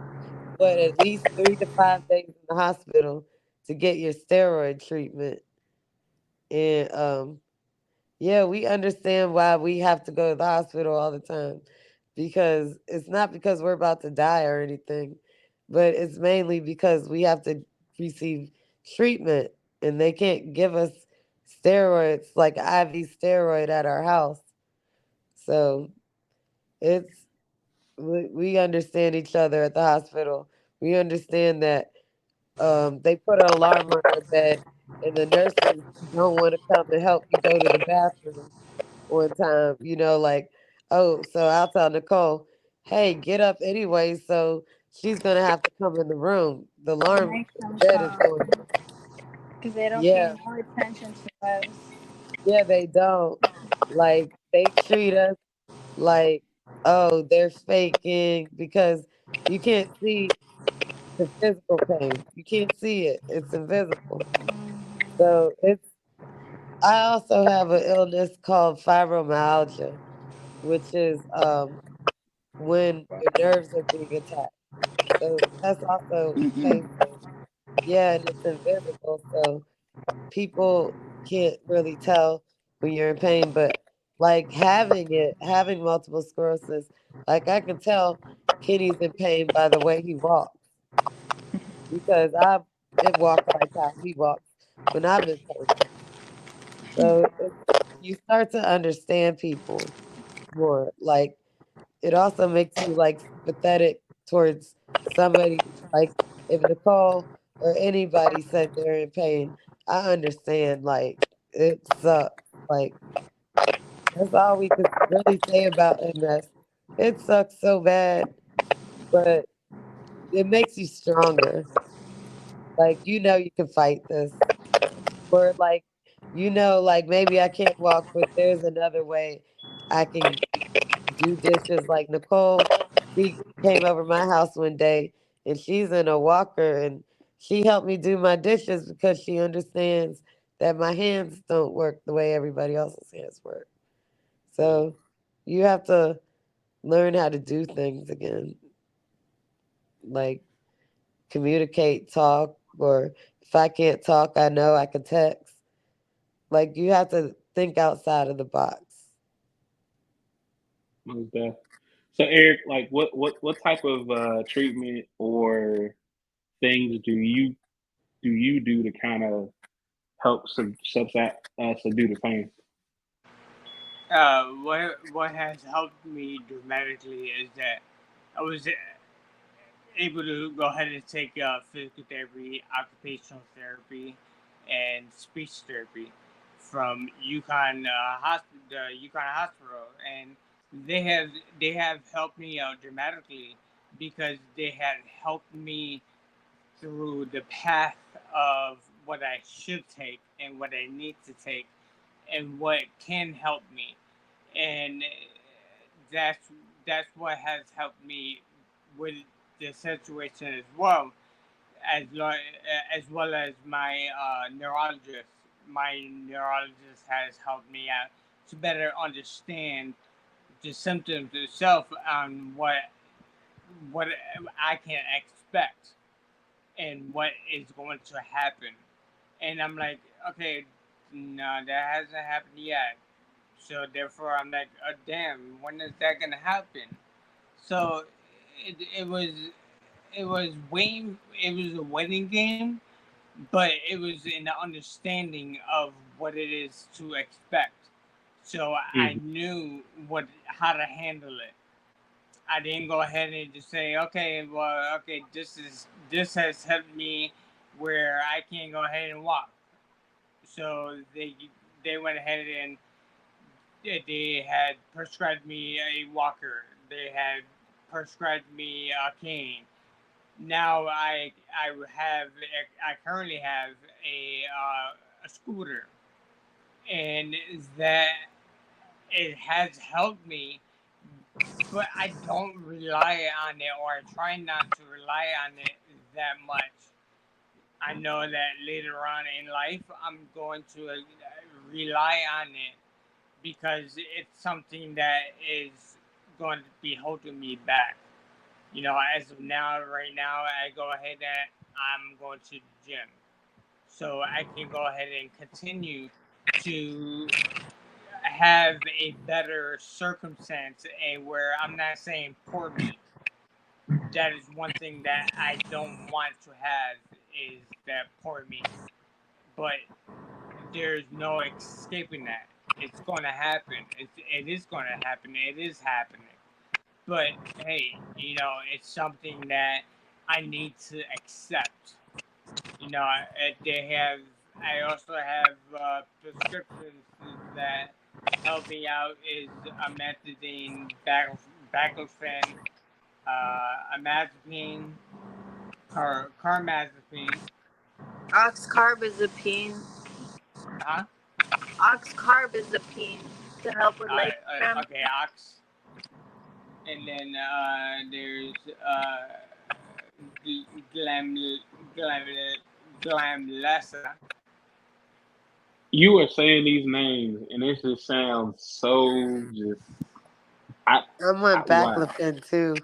what at least 3 to 5 days in the hospital to get your steroid treatment. And yeah, we understand why we have to go to the hospital all the time because it's not because we're about to die or anything, but it's mainly because we have to receive treatment and they can't give us steroids like IV steroid at our house. So it's we understand each other at the hospital. We understand that they put an alarm on our bed and the nurses don't want to come and help you go to the bathroom one time, like, oh, so I'll tell Nicole, hey, get up anyway. So she's gonna have to come in the room. The alarm, Make the them bed is going come off. because they don't pay Yeah, no attention to us. yeah, they don't. Like they treat us like, oh, they're faking because you can't see the physical pain. You can't see it. It's invisible. So it's I also have an illness called fibromyalgia, which is when your nerves are being attacked. So that's also Mm-mm. painful. Yeah, and it's invisible, so people can't really tell when you're in pain. But like having multiple sclerosis, like I can tell Kenny's in pain by the way he walks because I it walk like how he walks when I'm in pain. So you start to understand people more. Like it also makes you like sympathetic towards somebody like if Nicole or anybody said they're in pain, I understand like it sucks. Like that's all we could really say about MS. It sucks so bad. but it makes you stronger. Like, you can fight this. Or like, like maybe I can't walk, but there's another way I can do dishes. Like Nicole, she came over my house one day and she's in a walker and she helped me do my dishes because she understands that my hands don't work the way everybody else's hands work. So you have to learn how to do things again, like communicate, talk, or if I can't talk, I know I can text. Like you have to think outside of the box. Most deaf. So Eric, like what type of treatment or things do you do to kind of help subdue the pain? What has helped me dramatically is that I was able to go ahead and take physical therapy, occupational therapy, and speech therapy from Yukon Hospital, and they have they have helped me out dramatically because they have helped me through the path of what I should take and what I need to take and what can help me, and that's that's what has helped me with the situation as well as my neurologist. My neurologist has helped me out to better understand the symptoms itself on what I can expect and what is going to happen. And I'm like, okay, no, that hasn't happened yet. So therefore, I'm like, oh, damn, when is that gonna happen? So it was it was a waiting game, but it was in the understanding of what it is to expect. So I Mhm. knew what how to handle it. I didn't go ahead and just say, okay, well, okay, this has helped me where I can go ahead and walk. So they went ahead and they had prescribed me a walker. They had prescribed me a cane. Now I currently have a scooter, and that it has helped me, but I don't rely on it, or I try not to rely on it that much. I know that later on in life I'm going to rely on it because it's something that is going to be holding me back. As of now, right now, I go ahead and I'm going to the gym, so I can go ahead and continue to have a better circumstance, and where I'm not saying poor me. That is one thing that I don't want to have is that poor me, but there's no escaping that. It's going to happen. It is going to happen. It is happening. But hey, it's something that I need to accept. They have. I also have prescriptions that help me out. Is amantadine, baclofen, amazepine, carbamazepine. Oxcarbazepine. Huh? Oxcarbazepine to help with labor cramps. Okay, ox. And then there's glam, glam, glamlessa. You are saying these names, and it just sounds so just I'm on wow. baclofen too.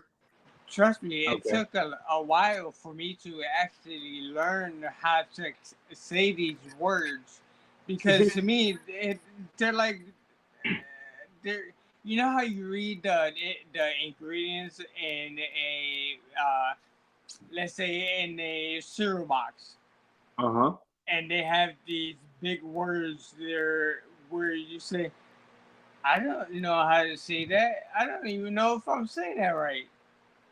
Trust me, it Okay. took a while for me to actually learn how to say these words because to me, they're like, they're, you know how you read the ingredients in a, let's say, in a cereal box, Uh huh. and they have these big words there where you say, I don't know how to say that. I don't even know if I'm saying that right.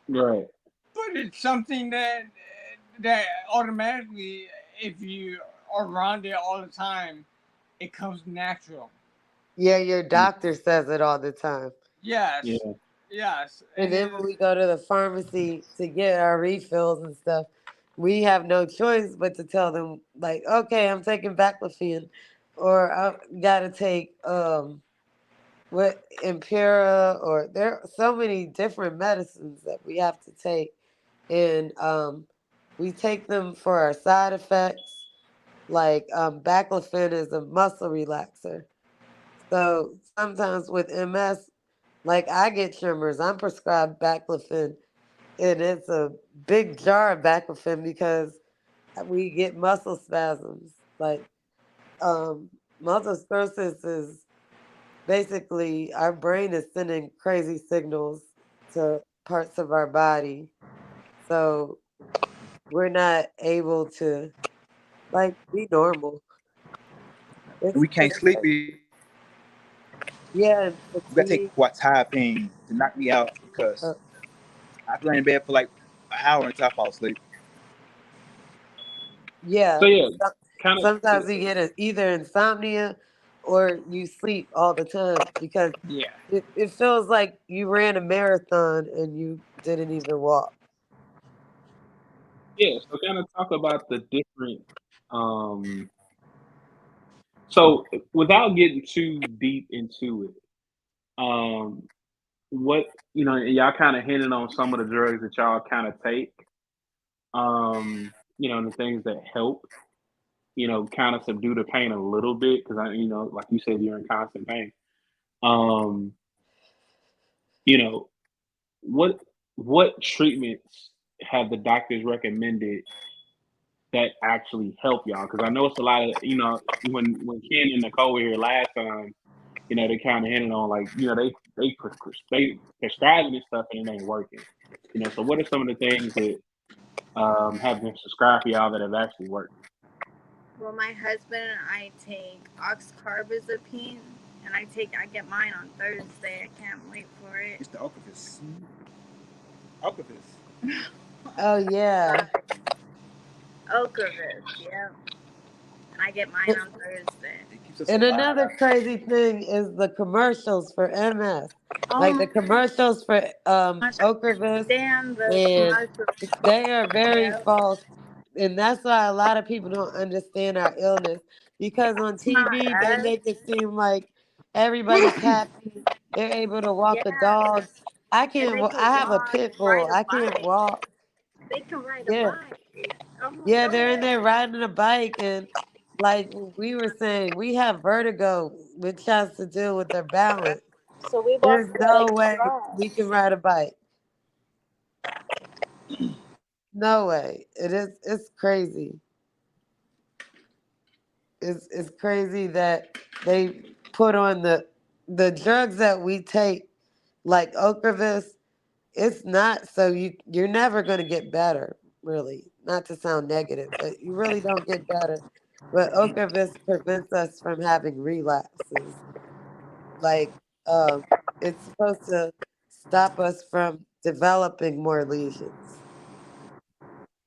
Right. But it's something that automatically, if you are around it all the time, it comes natural. Yeah, your doctor says it all the time. Yes, Yeah. Yes, And it then when is. we go to the pharmacy to get our refills and stuff, we have no choice but to tell them like, okay, I'm taking baclofen, or I gotta take what Impera, or there are so many different medicines that we have to take, and we take them for our side effects. Like baclofen is a muscle relaxer, so sometimes with MS, like I get tremors. I'm prescribed baclofen, and it's a big jar of baclofen because we get muscle spasms. Like multiple sclerosis is basically our brain is sending crazy signals to parts of our body, so we're not able to like be normal. And we can't It's sleep. crazy. You Yeah, and gotta take fatigue. quetiapine to knock me out because Uh, I lay in bed for like an hour until I fall asleep. So yeah, yeah, kind of. sometimes you get either insomnia or you sleep all the time because Yeah. it feels like you ran a marathon and you didn't even walk. Yeah, so kind of talk about the different. Um, so without getting too deep into it, um, what y'all kind of hinted on some of the drugs that y'all kind of take. And the things that help. Kind of subdue the pain a little bit because like you said, you're in constant pain. Um, you know, what what treatments have the doctors recommended that actually help y'all? Because I know it's a lot of when Ken and Nicole were here last time, they kind of hinted on like they prescribing this stuff and it ain't working. So what are some of the things that have been prescribed for y'all that have actually worked? Well, my husband and I take oxcarbazepine, and I get mine on Thursday. I can't wait for it. It's the Ocrevus. Ocrevus. Oh yeah. Ocrevus, yeah. And I get mine on Thursday. It keeps us And alive. another crazy thing is the commercials for MS. Oh Like the my commercials for gosh, I Ocrevus, stand the and commercials. they are very Yeah, false. And that's why a lot of people don't understand our illness, because on it's not TV they us. make it seem like everybody's happy. They're able to walk a Yeah, dog. I and can't. they can I have a walk, pit bull. ride a I can't bike. walk. They can ride a Yeah. bike. Oh my Yeah, they're in god. there riding a bike, and like we were saying, we have vertigo, which has to do with their balance. So we both There's feel no like way we can trash. ride a bike. No way. It's crazy. It's crazy that they put on the drugs that we take, like Ocrevus. It's not, so you're never gonna get better, really. Not to sound negative, but you really don't get better. But Ocrevus prevents us from having relapses. Like it's supposed to stop us from developing more lesions.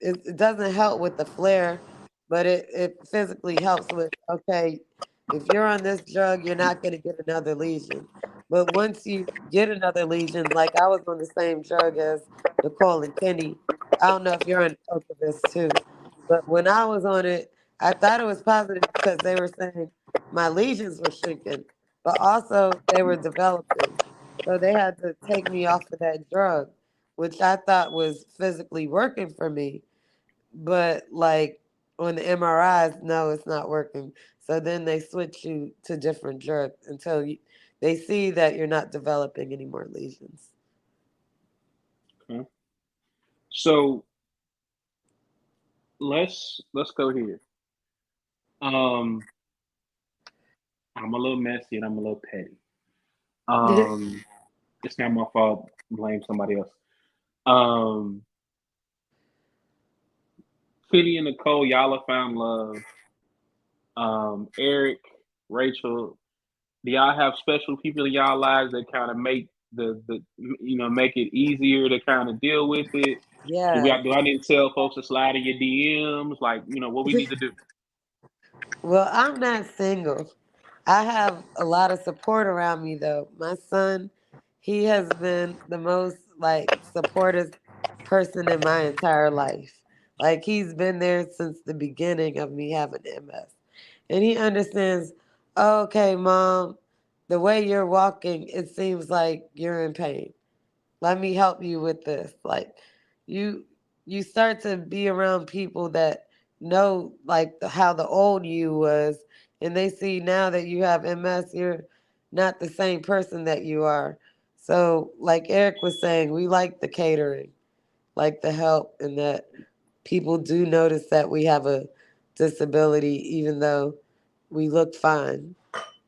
It doesn't help with the flare, but it physically helps with, okay, if you're on this drug, you're not going to get another lesion. But once you get another lesion, like I was on the same drug as Nicole and Kenny, I don't know if you're on Ocrevus too, but when I was on it, I thought it was positive because they were saying my lesions were shrinking, but also they were developing. So they had to take me off of that drug, which I thought was physically working for me, but like on the MRIs, no, it's not working. So then they switch you to different drugs until they see that you're not developing any more lesions. Okay. So let's go here. Um, I'm a little messy and I'm a little petty. Um, it's not my fault. Blame somebody else. Um, Kitty and Nicole, y'all have found love. Erik, Rachel, do y'all have special people in y'all lives that kind of make make it easier to kind of deal with it? Yeah. Do I need to tell folks to slide in your DMs? Like, what we need to do? Well, I'm not single. I have a lot of support around me though. My son he has been the most like supportive person in my entire life. Like he's been there since the beginning of me having MS. And he understands, "Oh, okay, mom, the way you're walking, it seems like you're in pain. Let me help you with this." Like you you start to be around people that know like how the old you was, and they see now that you have MS, you're not the same person that you are. So like Erik was saying, we like the catering, like the help, and that people do notice that we have a disability even though we look fine.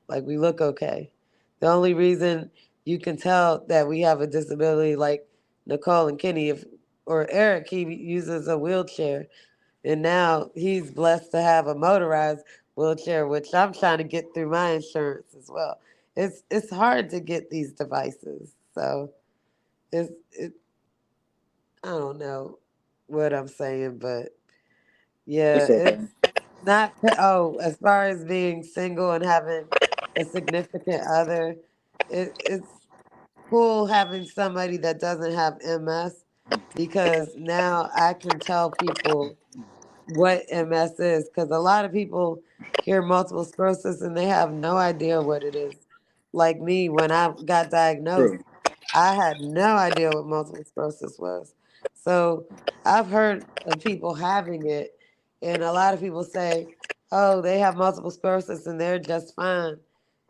Like we look okay. The only reason you can tell that we have a disability, like Nicole and Kenny, if or Erik, he uses a wheelchair, and now he's blessed to have a motorized wheelchair, which I'm trying to get through my insurance as well. It's hard to get these devices, so it. I don't know what I'm saying, but yeah, It's okay. it's not. Oh, as far as being single and having a significant other, it's cool having somebody that doesn't have MS, because now I can tell people what MS is, because a lot of people hear multiple sclerosis and they have no idea what it is. Like me, when I got diagnosed, True. I had no idea what multiple sclerosis was. So I've heard of people having it, and a lot of people say, "Oh, they have multiple sclerosis and they're just fine."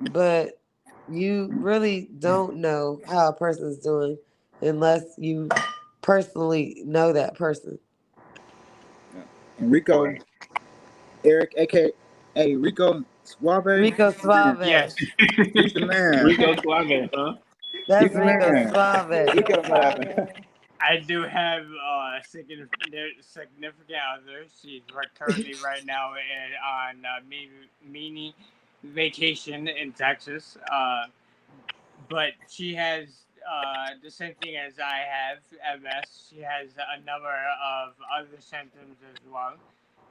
But you really don't know how a person's doing unless you personally know that person. Yeah. And Rico, Erik, aka Rico Suave, Rico he's the man. Suave. Yes. He's the man. Rico Suave, huh? He's That's the Rico man. Suave. Look at him laughing. I do have a significant other. She's currently right now on mini vacation in Texas. But she has the same thing as I have, MS. She has a number of other symptoms as well.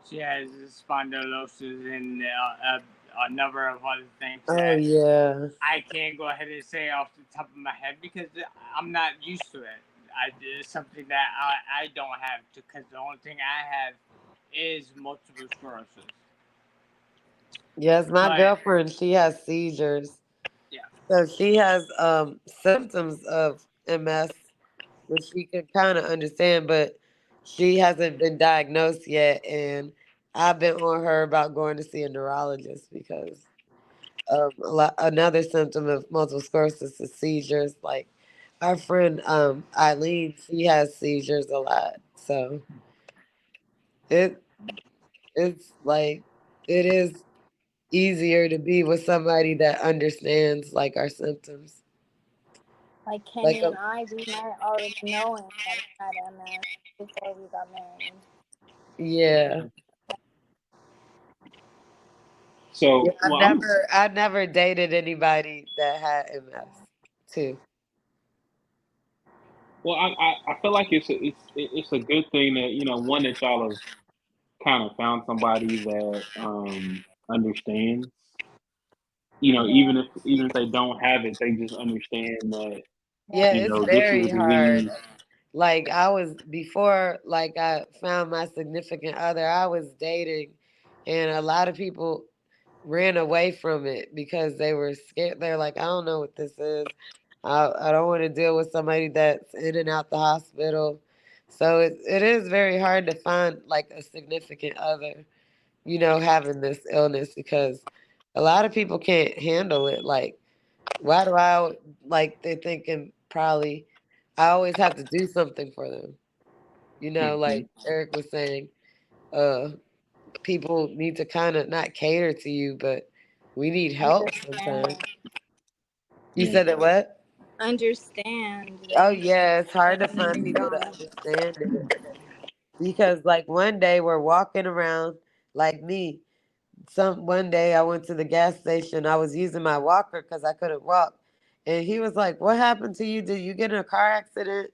She has spondylosis and a number of other things Oh that yeah. I can't go ahead and say off the top of my head because I'm not used to it. It's something that I don't have because the only thing I have is multiple sclerosis. Yes, my But girlfriend, she has seizures. yeah, So she has symptoms of MS, which we can kind of understand, but she hasn't been diagnosed yet. And I've been on her about going to see a neurologist because another symptom of multiple sclerosis is seizures. Like our friend Eileen, she has seizures a lot. So it it's like it is easier to be with somebody that understands like our symptoms. Like Like Kenny and I, we met already knowing that we had MS before we got married. yeah. Yeah, So, well, I'm I never dated anybody that had MS too. well. I feel like it's a good thing that one that y'all have kind of found somebody that understands. Yeah, Even if they don't have it, they just understand that Yeah, yeah. it's this is a very hard. disease. Like I was before like I found my significant other, I was dating, and a lot of people ran away from it because they were scared. They're like, "I don't know what this is. I don't want to deal with somebody that's in and out the hospital." So it is very hard to find like a significant other, having this illness, because a lot of people can't handle it. Like, why do I like they're thinking probably I always have to do something for them. Hmm. Like Erik was saying, uh, people need to kind of not cater to you, but we need help sometimes. Understand. You Yeah. said that what? Understand. Oh They need yeah, it's hard to they need find to be people to gone. understand it, because like one day we're walking around like me. Some one day I went to the gas station. I was using my walker because I couldn't walk, and he was like, "What happened to you? Did you get in a car accident?"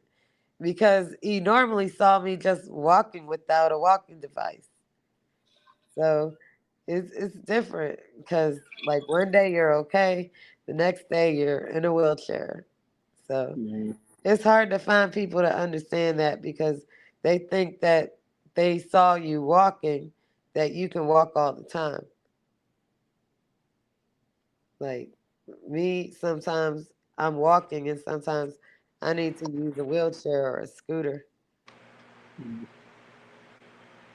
Because he normally saw me just walking without a walking device. So it's different because like one day you're okay, the next day you're in a wheelchair. So Yeah. it's hard to find people to understand that because they think that they saw you walking, that you can walk all the time. Like me, sometimes I'm walking and sometimes I need to use a wheelchair or a scooter.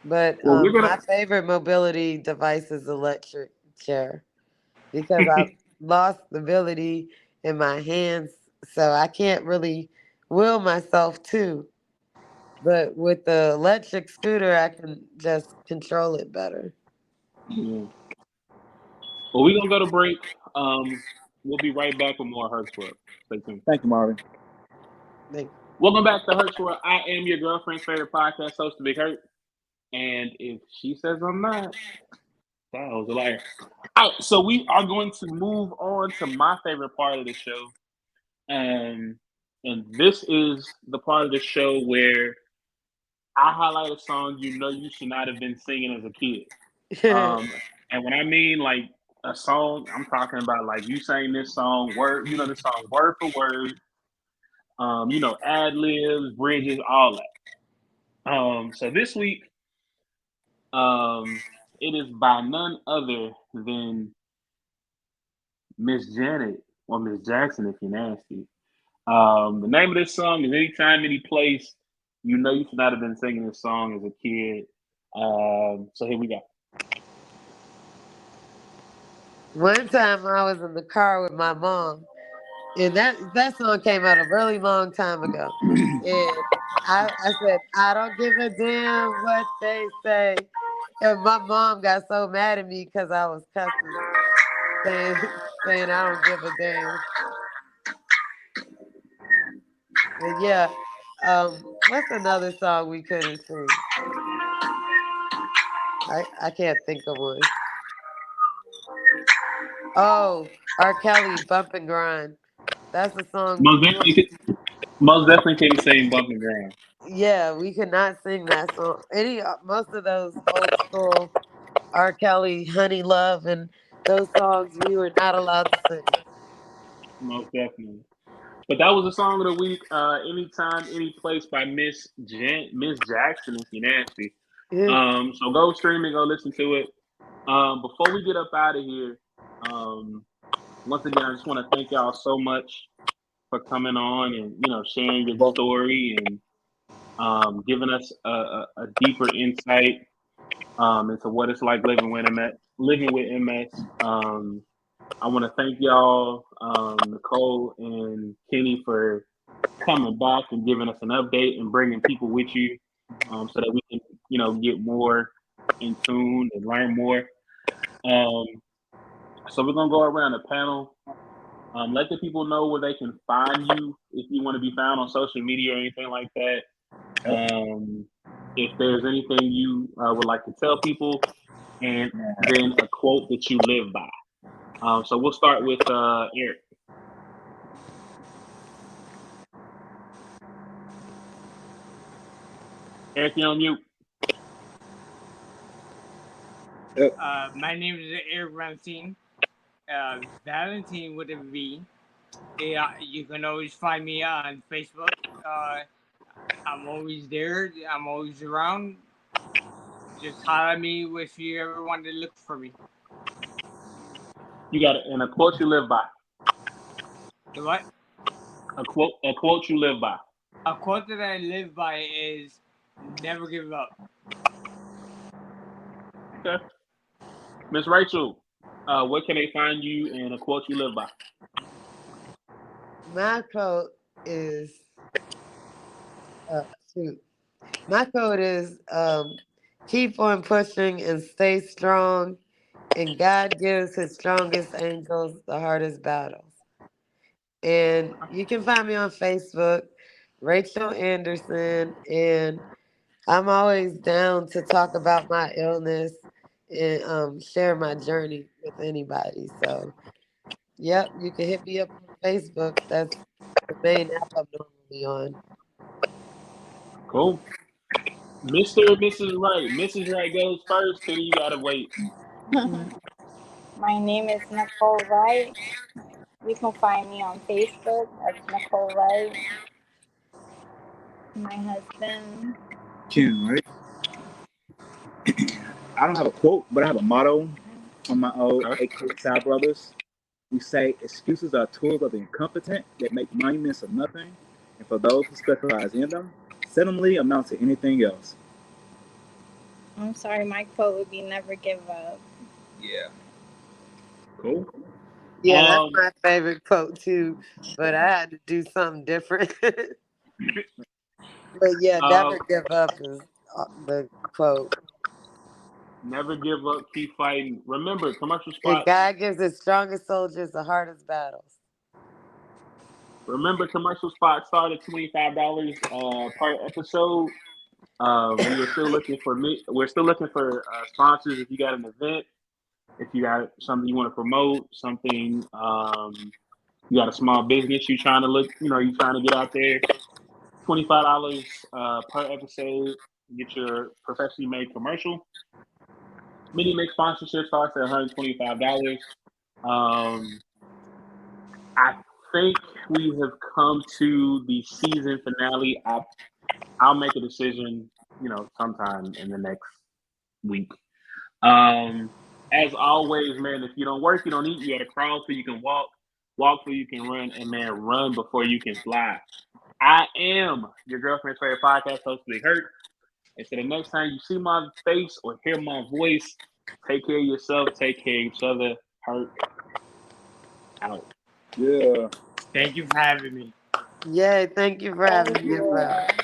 But Well, we're my gonna. favorite mobility device is electric chair because I've lost stability in my hands, so I can't really will myself too. But with the electric scooter, I can just control it better. Yeah. Well, we're gonna go to break. We'll be right back with more Hercs World. Stay tuned. Thank you, Marvin. Like, Welcome back to Hercs World. I am your girlfriend's favorite podcast host, the Big Hurt. And if she says I'm not, that was a liar. All right, so we are going to move on to my favorite part of the show. And this is the part of the show where I highlight a song you know you should not have been singing as a kid. And when I mean like a song, I'm talking about like you sang this song word, you know, this song word for word, ad libs, bridges, all that. So this week, it is by none other than Miss Janet or Miss Jackson, if you're nasty. The name of this song is Anytime, Any Place. You know you should not have been singing this song as a kid. So here we go. one time I was in the car with my mom, and that song came out a really long time ago. And I said, I don't give a damn what they say. And my mom got so mad at me because I was cussing, saying I don't give a damn. But yeah, what's another song we couldn't sing? I can't think of one. Oh, R. Kelly, Bump and Grind. That's a song Most we definitely, most definitely couldn't sing Bump and Grind. yeah, we could not sing that song. Most of those old school R. Kelly, Honey Love, and those songs we were not allowed to sing. Most definitely. But that was the song of the week. Anytime, Any Place by Miss Jackson, if you're nasty. Yeah. So go stream and go listen to it. Before we get up out of here, once again, I just want to thank y'all so much for coming on and sharing your story and giving us a deeper insight into what it's like living with MS. I want to thank y'all, Nicole and Kenny, for coming back and giving us an update and bringing people with you, so that we can, get more in tune and learn more. So we're gonna go around the panel. Let the people know where they can find you if you want to be found on social media or anything like that. If there's anything you would like to tell people, and then a quote that you live by. So we'll start with Erik. Erik, you're on mute. My name is Erik Valentine. Valentine with a V. Yeah, you can always find me on Facebook. I'm always there. I'm always around. Just holler at me if you ever want to look for me. You got it. And a quote you live by. The what? A quote you live by. A quote that I live by is never give up. Okay. Miss Rachel, where can they find you and a quote you live by? My quote is shoot. My quote is keep on pushing and stay strong, and God gives his strongest angels the hardest battles. And you can find me on Facebook, Rachel Anderson, and I'm always down to talk about my illness and share my journey with anybody. So, yep, you can hit me up on Facebook. That's the main app I'm normally on. Cool. Mr. and Mrs. Wright. Mrs. Wright goes first, Kenny, you gotta wait. My name is Nicole Wright. You can find me on Facebook as Nicole Wright. My husband. Ken, right? I don't have a quote, but I have a motto from my old Okay. AK Side Brothers. We say excuses are tools of the incompetent that make monuments of nothing, and for those who specialize in them, seldomly amount to anything else. I'm sorry, my quote would be never give up. Yeah. Cool. Yeah, that's Um, my favorite quote too. But I had to do something different. But yeah, um, never give up is the quote. never give up. Keep fighting. Remember, commercial And spots. God gives his strongest soldiers the hardest battles. Remember, commercial spots start at $25 per episode. We are still looking for me. We're still looking for sponsors. If you got an event, if you got something you want to promote, something you got a small business you trying to look, you trying to get out there. $25 per episode. Get your professionally made commercial. Mini make sponsorship starts at $125. Um, I think we have come to the season finale. I'll make a decision, sometime in the next week. Um, as always, man, if you don't work, you don't eat. You got to crawl so you can walk so you can run, and man, run before you can fly. I am your girlfriend's favorite podcast host, Big Hurt. Until the next time you see my face or hear my voice, take care of yourself, take care of each other. Hurt out. Yeah. Thank you for having me. Yay, thank you for having Thank me as well. you.